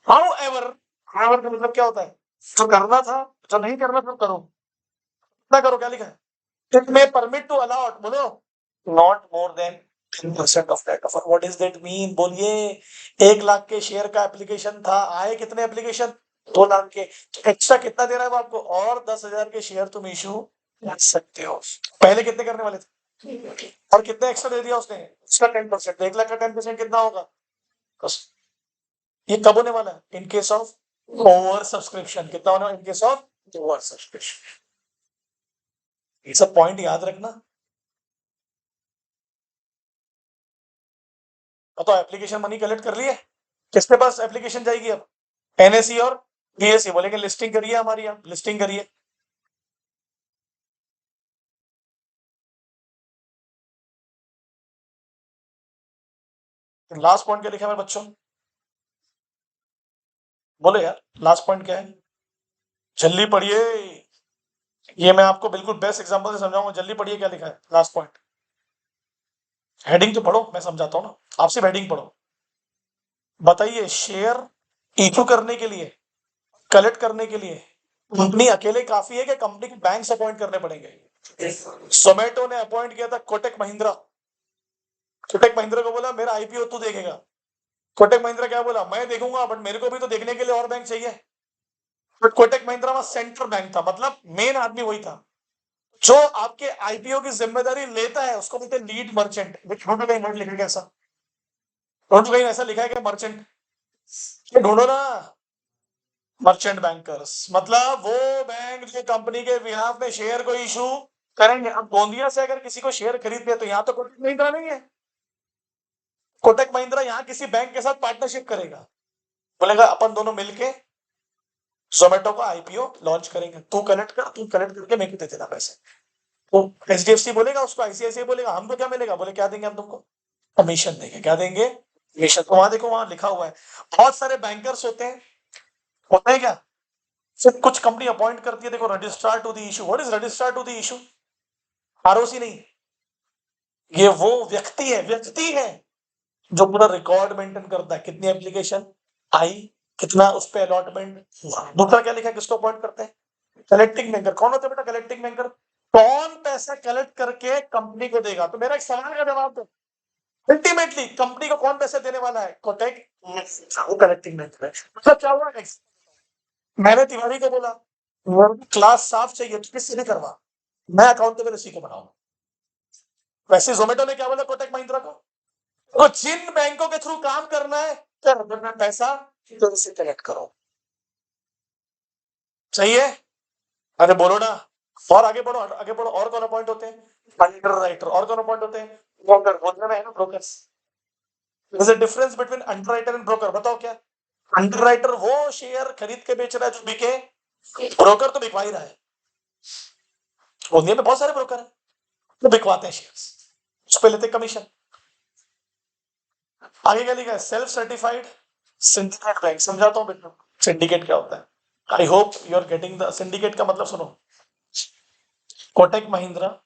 हाउ एवर, हाउएवर का मतलब क्या होता है? जो करना था, जो नहीं करना था करो, ना करो। क्या लिखा है? इट मे परमिट टू अलाउट, बोलो, not more than 10% of net offer. What is that mean? बोलिए। 1 लाख के शेयर का एप्लीकेशन था, आए कितने एप्लीकेशन? 2 लाख के। एक्स्ट्रा कितना दे रहा है वो आपको? और 10,000 के शेयर तुम इशू कर सकते हो। पहले कितने करने वाले थे और कितने एक्स्ट्रा दे दिया उसने? उसका 10%। 1 लाख का 10% कितना होगा? बस। ये कब होने वाला है? In case of over subscription. कितना होना? In case of over subscription. ये सब पॉइंट याद रखना। तो एप्लीकेशन मनी कलेक्ट कर लिए, किसके पास एप्लीकेशन जाएगी अब? एनएसई और बीएसई बोलेंगे लिस्टिंग करिए, हमारी आप लिस्टिंग करिए। लास्ट पॉइंट क्या लिखा है मेरे बच्चों? बोले यार, लास्ट पॉइंट क्या है? जल्दी पढ़िए। ये मैं आपको बिल्कुल बेस्ट एग्जांपल से समझाऊंगा। जल्दी पढ़िए, क्या लिखा है लास्ट पॉइंट? हेडिंग तो पढ़ो, मैं समझाता हूँ ना। आप सिर्फ हेडिंग पढ़ो। बताइए, शेयर इशू करने के लिए, कलेक्ट करने के लिए कंपनी अकेले काफी है कि कंपनी के बैंक अपॉइंट करने पड़ेंगे? जोमेटो ने अपॉइंट किया था कोटक महिंद्रा। कोटक महिंद्रा को बोला मेरा आईपीओ तू देखेगा। कोटक महिंद्रा क्या बोला? मैं देखूंगा, बट मेरे को भी तो देखने के लिए और बैंक चाहिए। बट कोटक महिंद्रा में सेंट्रल बैंक था, मतलब मेन आदमी वही था। जो आपके आईपीओ की जिम्मेदारी लेता है उसको बोलते हैं लीड मर्चेंट। ढूंढो कहीं वर्ड लिखेगा ऐसा, ढूंढो कहीं ऐसा लिखा है कि मर्चेंट। ढूंढो ना। मर्चेंट बैंकर्स मतलब वो बैंक जो कंपनी के बिहाफ में शेयर को इशू करेंगे। अब गोंदिया से अगर किसी को शेयर खरीदने तो यहाँ तो कोटक महिंद्रा नहीं है। कोटक महिंद्रा यहाँ किसी बैंक के साथ पार्टनरशिप करेगा, बोलेगा अपन दोनों मिलके जोमेटो का आईपीओ लॉन्च करेंगे, तू कलेक्ट कर, तू कलेक्ट करके मेरे को दे देना पैसे। तो एचडीएफसी बोलेगा उसको, आईसीआईसीआई बोलेगा हमको क्या मिलेगा? बोले क्या देंगे हम तुमको? कमीशन देंगे। क्या देंगे? कमीशन। तो वहां देखो, वहां लिखा हुआ है। बहुत सारे बैंकर्स होते हैं, होते हैं क्या? सिर्फ कुछ कंपनी अपॉइंट करती है। देखो, registrar to the issue. What is registrar to the issue? ROC नहीं, ये वो व्यक्ति है जो पूरा रिकॉर्ड मेंटेन करता है। कितनी एप्लीकेशन आई, कितना उस पे अलॉटमेंट हुआ। दूसरा क्या लिखा है, किसको अपॉइंट करते हैं? Collecting banker. कौन होता है बेटा कलेक्टिंग बैंकर? कौन पैसा कलेक्ट करके कंपनी को देगा? तो मेरा एक सवाल का जवाब दो। अल्टीमेटली कंपनी को कौन पैसे देने वाला है? कोटक। वो कलेक्टिंग बैंकर है। मतलब क्या हुआ? मैंने तिवारी को बोला क्लास साफ चाहिए तो किससे नहीं करवा, मैं अकाउंटेबल इसी को बनाऊंगा। वैसे जोमेटो ने क्या बोला कोटक महिंद्रा को? तो जिन बैंकों के थ्रू काम करना है कर, वरना पैसा तो इसे कलेक्ट करो। सही है? अरे बोलो ना। और आगे बढ़ो, आगे बढ़ो। और कौन अपॉइंट होते हैं? Under writer. और कौन अपॉइंट होते हैं? ब्रोकर। बोलने में है ना brokers. Difference between under writer and broker, बताओ क्या? अंडर राइटर वो शेयर खरीद के बेच रहा है जो बिके, ब्रोकर तो बिकवा ही रहा है। दुनिया में बहुत सारे ब्रोकर हैं जो बिकवाते हैं शेयर, उस पर लेते कमीशन। आगे क्या लिखा है? Self certified syndicate bank. समझाता हूँ बेटा सिंडिकेट क्या होता है। I hope you are getting the syndicate का मतलब। सुनो, कोटक महिंद्रा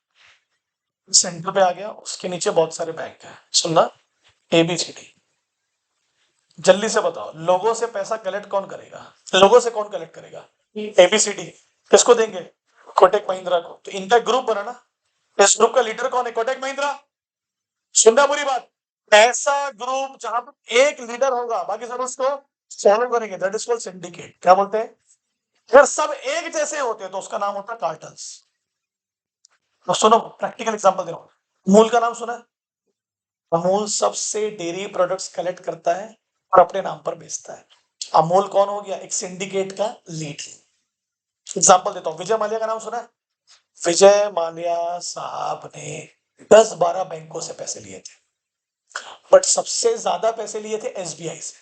सेंटर पे आ गया, उसके नीचे बहुत सारे बैंक है। सुनना, एबीसीडी। जल्दी से बताओ, लोगों से पैसा कलेक्ट कौन करेगा? लोगों से कौन कलेक्ट करेगा? एबीसीडी। किसको देंगे? कोटक महिंद्रा को। तो इनका ग्रुप बना ना, इस ग्रुप का लीडर कौन है? कोटक महिंद्रा। सुनना बुरी बात, ऐसा ग्रुप जहां पर एक लीडर होगा, बाकी सब उसको फॉलो करेंगे, दैट इज कॉल्ड सिंडिकेट। क्या बोलते हैं? अगर सब एक जैसे होते हैं तो उसका नाम होता है कार्टल्स। तो सुनो, प्रैक्टिकल एग्जांपल दे रहा हूं। अमूल का नाम सुना है? अमूल सबसे डेयरी प्रोडक्ट्स कलेक्ट करता है और अपने नाम पर बेचता है। अमूल कौन हो गया? एक सिंडिकेट का लीड। एग्जांपल देता हूं, विजय माल्या का नाम सुना है? विजय माल्या साहब ने 10-12 बैंकों से पैसे लिए थे, बट सबसे ज्यादा पैसे लिए थे एसबीआई से।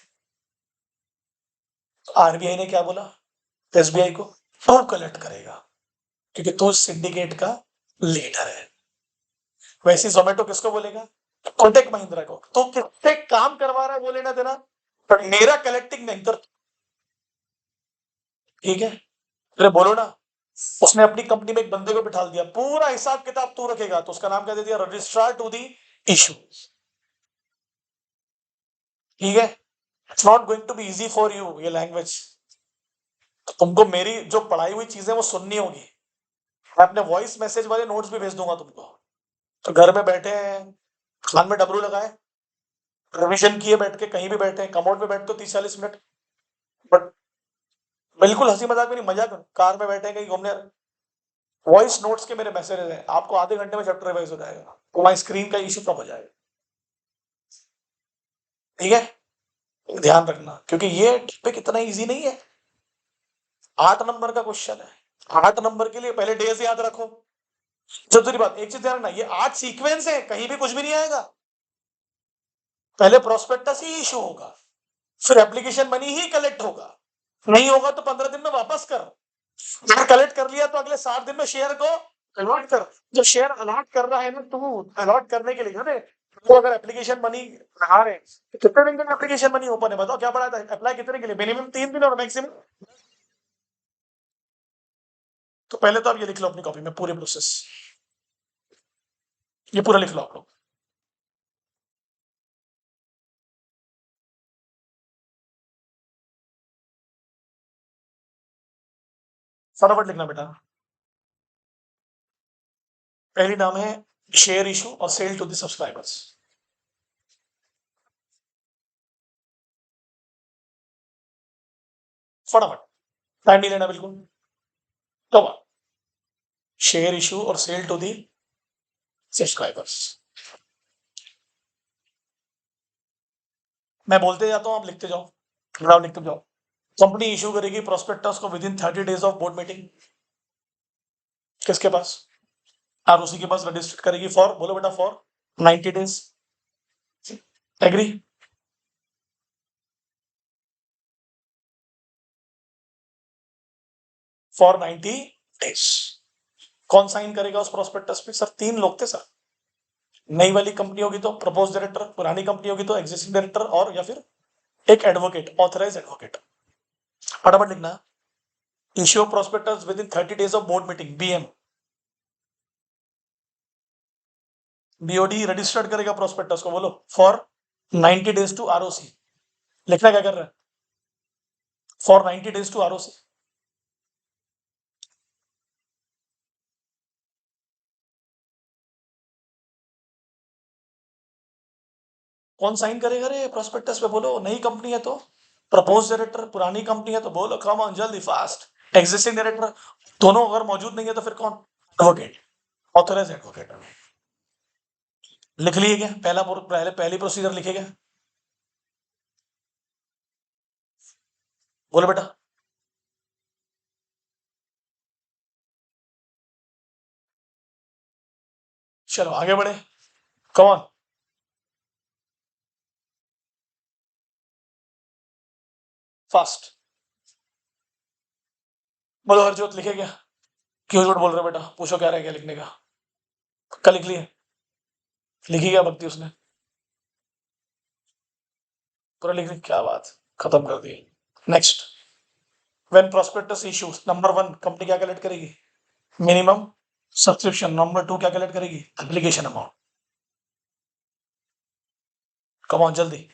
आरबीआई ने क्या बोला एसबीआई को? तू कलेक्ट करेगा क्योंकि तू सिंडिकेट का लीडर है। वैसे जोमेटो किसको बोलेगा? कोटक महिंद्रा को। तो किससे काम करवा रहा है वो लेना देना, पर मेरा कलेक्टिंग बैंकर। ठीक है? अरे बोलो ना। उसने अपनी कंपनी में एक बंदे को बिठा दिया, पूरा हिसाब किताब तू रखेगा, तो उसका नाम क्या दे दिया? Registrar to the issue. ठीक है? It's not going to be easy for you ये लैंग्वेज। तो तुमको मेरी जो पढ़ाई हुई चीजें वो सुननी होगी। मैं अपने वॉइस मैसेज वाले नोट्स भी भेज दूंगा तुमको। तो घर में बैठे हैं, कान में डबरू लगाए, रिविजन किए, बैठ के कहीं भी बैठे हैं, कमोड में बैठते हो 30-40 मिनट, बट बिल्कुल हंसी मजाक में नहीं, मजाक में, कार में बैठे हैं कहीं घूमने, वॉइस नोट्स के मेरे मैसेजेस हैं, आपको आधे घंटे में चैप्टर रिवाइज हो जाएगा, तुम्हारी स्क्रीन का इश्यू कम हो जाएगा। ठीक है, ध्यान रखना, क्योंकि ये टॉपिक इतना इजी नहीं है। 8 नंबर का क्वेश्चन है, 8 नंबर के लिए पहले डेज याद रखो। दूसरी बात, एक चीज ध्यान रखना, ये 8 सीक्वेंस है, कहीं भी कुछ भी नहीं आएगा। पहले प्रोस्पेक्टस ही इशू होगा, फिर एप्लीकेशन मनी ही कलेक्ट होगा, नहीं होगा तो 15 दिन में वापस कर, अगर कलेक्ट कर लिया तो अगले 7 दिन में शेयर को अलॉट कर। जो शेयर अलॉट कर रहा है ना, तू अलॉट करने के लिए तो अगर एप्लीकेशन मनी आ रहे हैं तो कितने दिन का एप्लीकेशन मनी ओपन है बताओ, क्या पड़ा था, अप्लाई कितने के लिए, मिनिमम 3 दिन और मैक्सिमम। तो पहले तो आप ये लिख लो अपनी कॉपी में पूरे प्रोसेस, ये पूरा लिख लो आप लोग। फटाफट लिखना बेटा। पहली नाम है शेयर इशू और सेल टू द सब्सक्राइबर्स। फटाफट, टाइम नहीं लेना बिल्कुल। तो शेयर इशू और सेल टू दी सब्सक्राइबर्स, मैं बोलते जाता हूं, आप लिखते जाओ, ग्राफ लिखते जाओ। कंपनी इशू करेगी प्रोस्पेक्टस को with in 30 days of board meeting. किसके पास, आरओसी के पास रजिस्टर करेगी फॉर, बोलो बेटा, for 90 days. Agree. For 90 days. कौन साइन करेगा उस प्रोस्पेक्टस पे, सर 3 लोग थे सर, नई वाली कंपनी होगी तो प्रपोज डायरेक्टर, पुरानी कंपनी होगी तो एग्जिस्टिंग डायरेक्टर, और या फिर एक एडवोकेट, ऑथराइज एडवोकेट। फटाफट लिखना, issue prospectus within 30 days of board meeting, BM. BOD registered करेगा प्रोस्पेक्टस को, बोलो, फॉर 90 डेज टू आरओसी। लिखना क्या कर रहा है, फॉर 90 डेज टू आरओसी। कौन साइन करेगा रे प्रोस्पेक्टस पे, बोलो, नई कंपनी है तो प्रपोज डायरेक्टर, पुरानी कंपनी है तो बोलो कम ऑन जल्दी फास्ट, एग्जिस्टिंग डायरेक्टर, दोनों अगर मौजूद नहीं है तो फिर कौन, एडवोकेट, ऑथराइज एडवोकेट। लिख लिए क्या, पहली प्रोसीजर लिखेगा, बोलो बेटा। चलो आगे बढ़े, कौन, फास्ट, बोलो हरजोत, लिखे क्या, क्यों झूठ बोल रहे हो बेटा, पूछो क्या रह गया लिखने का, पक्का लिख लिए, लिखी क्या भक्ति उसने, पूरा लिख ली, क्या बात, खत्म कर दिए। Next, when prospectus issues, number 1 company क्या कलेक्ट करेगी, मिनिमम सब्सक्रिप्शन। नंबर 2 क्या कलेक्ट करेगी, एप्लीकेशन अमाउंट। कम ऑन जल्दी,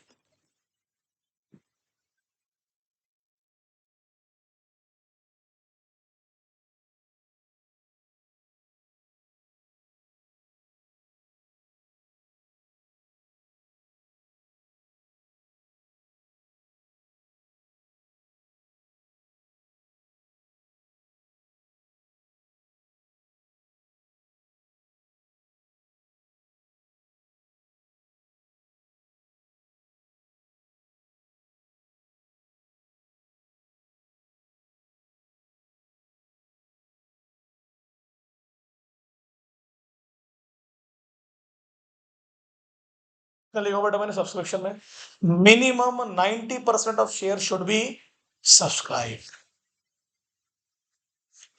लिखो बेटा मैंने सब्सक्रिप्शन में minimum 90% of share should be subscribe.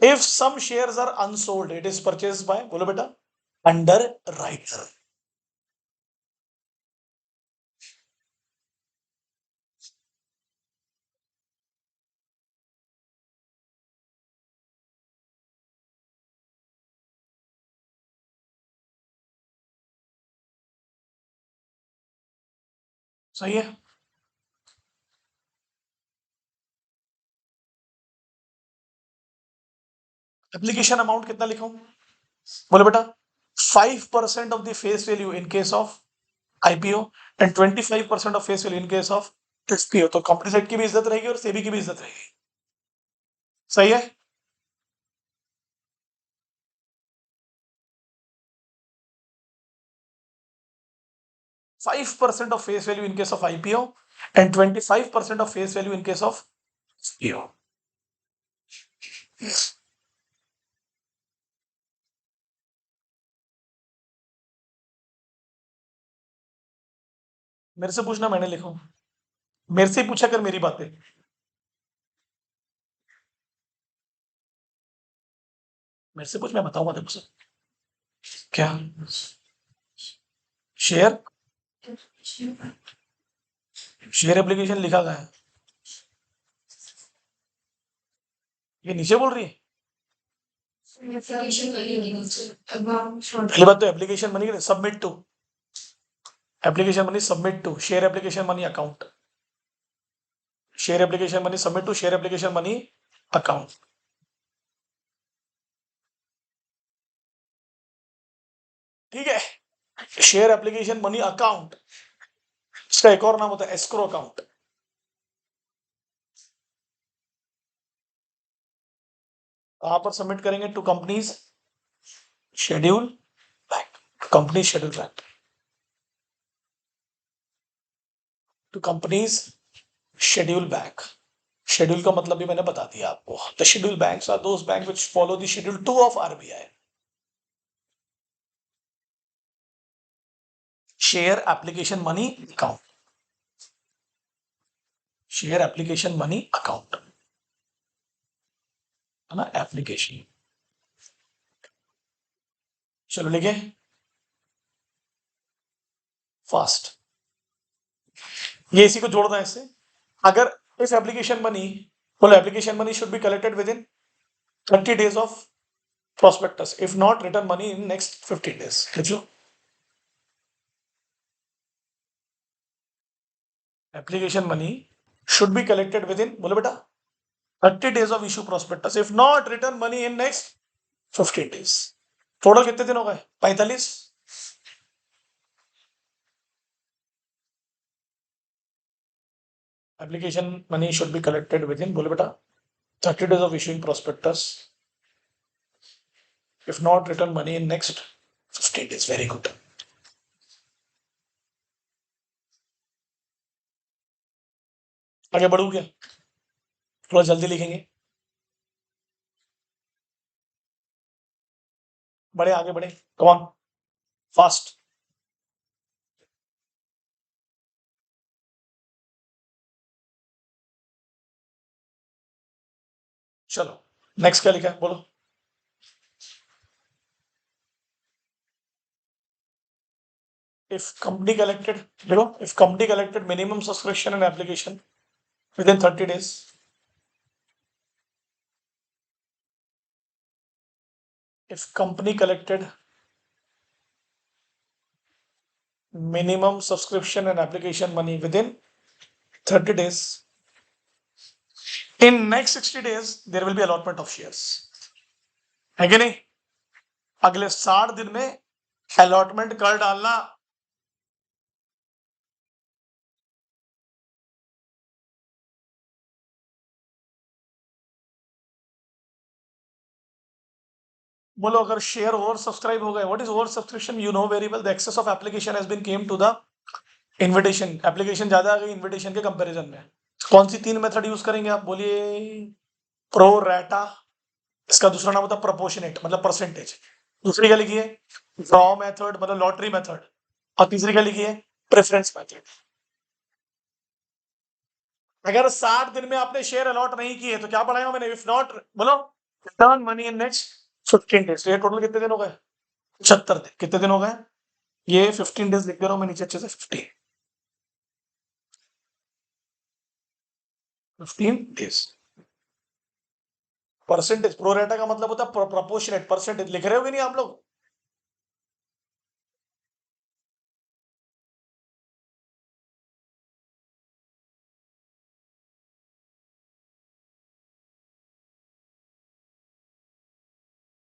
If some shares are unsold it is purchase by, बोलो बेटा, अंडर राइटर। सही है, एप्लीकेशन अमाउंट कितना लिखूं? बोले बेटा 5% of the face value in case of IPO and 25% of face value in case of SPO. तो कंपनी साइड की भी इज्जत रहेगी और सेबी की भी इज्जत रहेगी। सही है? Five percent of face value in case of IPO and 25% of face value in case of SPO. मेरे से पूछना, मैंने लिखा। मेरे से ही पूछा कर मेरी बातें। मेरे से पूछ, मैं बताऊंगा तेरे को। क्या शेयर? शेयर एप्लीकेशन लिखा गया है, ये नीचे बोल रही है। पहली बात तो application money submit to, application money submit to share application money account, share application money submit to share application money account. ठीक है, शेयर एप्लीकेशन मनी अकाउंट, इसका एक और नाम होता है एस्क्रो अकाउंट। कहां पर सबमिट करेंगे? To companies schedule bank, company schedule bank, to companies schedule bank. Schedule का मतलब भी मैंने बता दिया आपको। The schedule banks are those bank which follow the schedule 2 of RBI. Share application money account, share application money account है ना, एप्लीकेशन। चलो लिखे फास्ट, ये इसी को जोड़ना है इससे। अगर इस एप्लीकेशन मनी, बोलो application money should be collected with in 30 days of prospectus, if not return money in next 15 days। लिख लो, application money should be collected within, बोलो बेटा 30 days of issue prospectus, if not return money in next 15 days। Total कितने दिन हो गए? 45। Application money should be collected with in, बोले बेटा 30 days of issuing prospectus, if not return money in next 15 days। Very good. आगे बढ़ू क्या? थोड़ा जल्दी लिखेंगे, बड़े आगे बढ़े, कम ऑन फास्ट। चलो नेक्स्ट क्या लिखा है बोलो। If company collected, देखो, if company collected minimum subscription and application within 30 days, if company collected minimum subscription and application money within 30 days, in next 60 days there will be allotment of shares, है कि नहीं? अगले 60 दिन में अलॉटमेंट कर डालना। बोलो अगर शेयर ओवर सब्सक्राइब हो गए, what is over subscription? You know very well, the excess of application has been came to the invitation, application ज्यादा आ गई इनविटेशन के कंपैरिजन में। कौन सी 3 मेथड यूज करेंगे आप बोलिए? प्रो रेटा, इसका दूसरा नाम होता है प्रोपोर्शनेट मतलब परसेंटेज, दूसरी क्या लिखी है? ड्रॉ मेथड मतलब लॉटरी मेथड, और तीसरी क्या लिखी है? Preference method. अगर 60 दिन में आपने शेयर अलॉट नहीं किए तो क्या पढ़ाया मैंने? इफ नॉट, बोलो return money in next 15 days. ये टोटल कितने दिन हो गए? 75 दिन। कितने दिन हो गए? ये 15 डेज लिख दे रहा हूं मैं नीचे अच्छे से, 15 डेज। परसेंटेज प्रोरेटा का मतलब होता है प्रोपोर्शनेट, परसेंटेज लिख रहे हो कि नहीं आप लोग?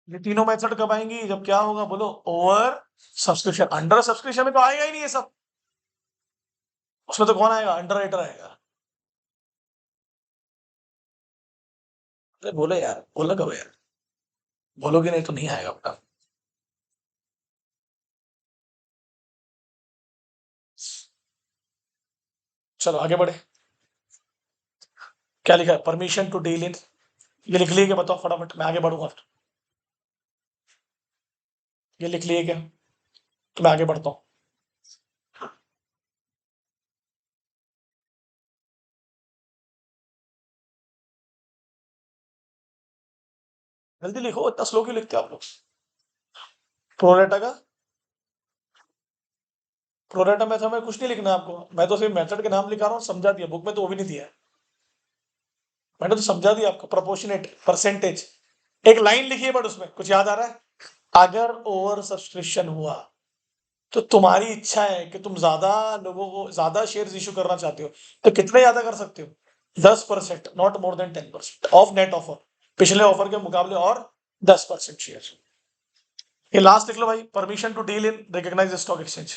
ये तीनों मेथड कब आएंगी? जब क्या होगा बोलो? Over subscription. अंडर सब्सक्रिप्शन में तो आएगा ही नहीं ये सब। उसमें तो कौन आएगा? अंडर राइटर आएगा। अरे बोलो यार, बोलो कब यार? बोलोगे नहीं तो नहीं आएगा अपना। चलो आगे बढ़े। क्या लिखा है? Permission to deal in. ये लिख लिए क्या? बताओ फटाफट, मैं आगे बढ़ूंगा। ये लिख लिए क्या? तो मैं आगे बढ़ता हूँ। जल्दी लिखो, इतना स्लो क्यों लिखते हो आप लोग? प्रोरेटा का? प्रोरेटा मेथड में कुछ नहीं लिखना है आपको। मैं तो सिर्फ मेथड के नाम लिखा रहा हूँ, समझा दिया। बुक में तो वो भी नहीं दिया है। मैंने तो समझा दिया आपको। प्रोपोर्शनेट, परसेंटेज, एक लाइन लिखी है, बट उसमें कुछ याद आ रहा है? अगर ओवर सब्सक्रिप्शन हुआ तो तुम्हारी इच्छा है कि तुम ज्यादा लोगों को ज्यादा शेयर इशू करना चाहते हो, तो कितने ज्यादा कर सकते हो? 10%, not more than 10% of net offer, पिछले ऑफर के मुकाबले, और 10% शेयर। ये लास्ट लिख लो भाई। Permission to deal in recognise stock exchange.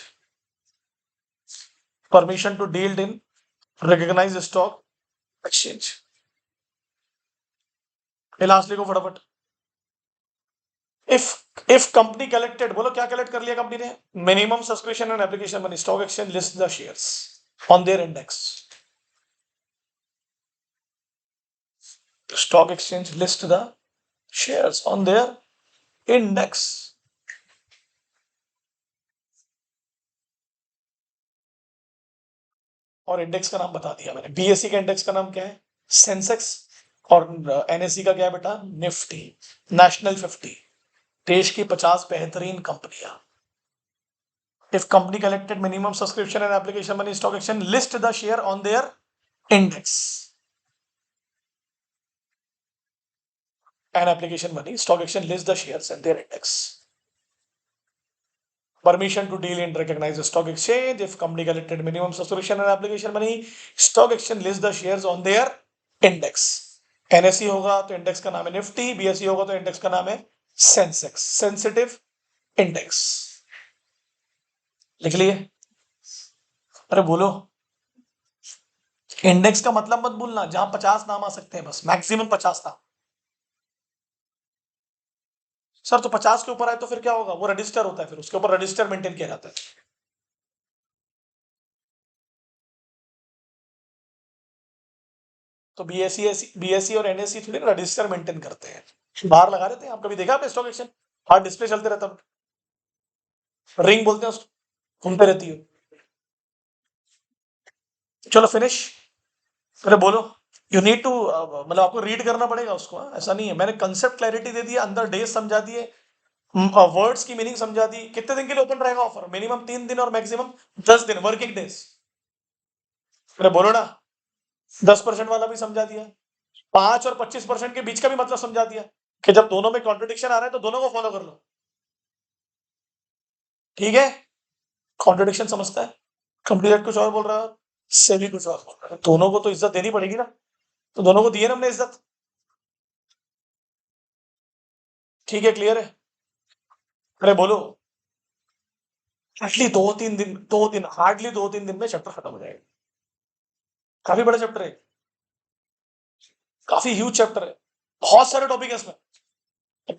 Permission to deal in recognise stock exchange. ये लास्ट लिखो फटाफट। इफ कंपनी कलेक्टेड, बोलो क्या कलेक्ट कर लिया कंपनी ने? Minimum subscription and application money, stock exchange list the shares on their index. Stock exchange list the shares on their index. और इंडेक्स का नाम बता दिया मैंने। बीएससी का इंडेक्स का नाम क्या है? सेंसेक्स। और एनएससी का क्या है बेटा? निफ्टी, नेशनल 50, देश की 50 बेहतरीन कंपनियां। If company collected minimum subscription and application money, stock exchange list the share on their index and application money, stock exchange lists the shares and their index. Permission to deal in recognized stock exchange. If company collected minimum subscription and application money, stock exchange lists the shares on their index. NSC होगा तो इंडेक्स का नाम है निफ्टी, बीएससी होगा तो इंडेक्स का नाम है सेंसेक्स, सेंसिटिव इंडेक्स। लिख लिए? अरे बोलो। इंडेक्स का मतलब मत भूलना, जहां 50 नाम आ सकते हैं, बस मैक्सिमम 50 नाम। सर तो 50 के ऊपर आए तो फिर क्या होगा? वो रजिस्टर होता है, फिर उसके ऊपर रजिस्टर मेंटेन किया जाता है। तो बीएससी और एनएससी थोड़ी ना रजिस्टर मेंटेन करते हैं, बाहर लगा देते हैं। आप कभी देखा आपने स्टॉक एक्सचेंज? हार्ड डिस्प्ले चलते रहता है, रिंग बोलते हैं उसको, घूमते रहती है। चलो फिनिश। अरे बोलो। यू नीड टू, मतलब आपको रीड करना पड़ेगा उसको, ऐसा नहीं है। मैंने कंसेप्ट क्लैरिटी दे दिया, अंदर डेज समझा दिए, वर्ड्स की मीनिंग समझा दी। कितने दिन के लिए ओपन रहेगा ऑफर? मिनिमम 3 दिन और मैक्सिमम 10 दिन, वर्किंग डेज। अरे बोलो ना। 10% वाला भी समझा दिया, 5 और 25% के बीच का भी मतलब समझा दिया, कि जब दोनों में कॉन्ट्रडिक्शन आ रहा है तो दोनों को फॉलो कर लो। ठीक है? कॉन्ट्रडिक्शन समझता है? कंप्लीट कुछ और बोल रहा है, सेबी कुछ और बोल रहा है, दोनों को तो इज्जत देनी पड़ेगी ना। तो दोनों को दिए ना हमने इज्जत। ठीक है, क्लियर है? अरे बोलो। हार्डली 2-3 दिन, 2 दिन, हार्डली 2-3 दिन में चैप्टर खत्म हो जाएगा। काफी बड़ा चैप्टर है, काफी ह्यूज चैप्टर है, बहुत सारे टॉपिक है इसमें,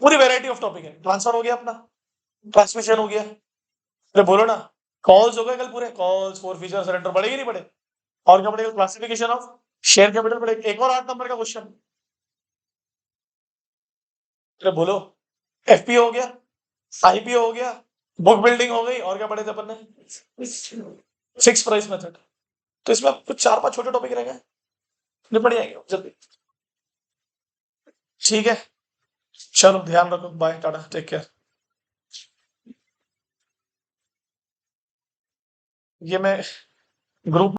पूरी वैरायटी ऑफ टॉपिक है। ट्रांसफर हो गया अपना, ट्रांसमिशन हो गया। अरे बोलो ना। कॉल्स हो गए कल पूरे, कॉल्स, फोर फीचर, सरेंडर पढ़ेगी नहीं पढ़े? और क्या पढ़ेगा? क्लासिफिकेशन ऑफ शेयर कैपिटल पढ़ेगा, एक और 8 नंबर का क्वेश्चन। अरे बोलो। एफपीओ हो गया, आईपीओ हो गया, बुक बिल्डिंग हो गई, और क्या पढ़े थे अपन ने? Fix price method. तो इसमें कुछ 4-5 छोटे टॉपिक रह गए, निपट जाएंगे जल्दी। ठीक है, चलो ध्यान रखो, बाय, टाटा, टेक केयर। ये मैं ग्रुप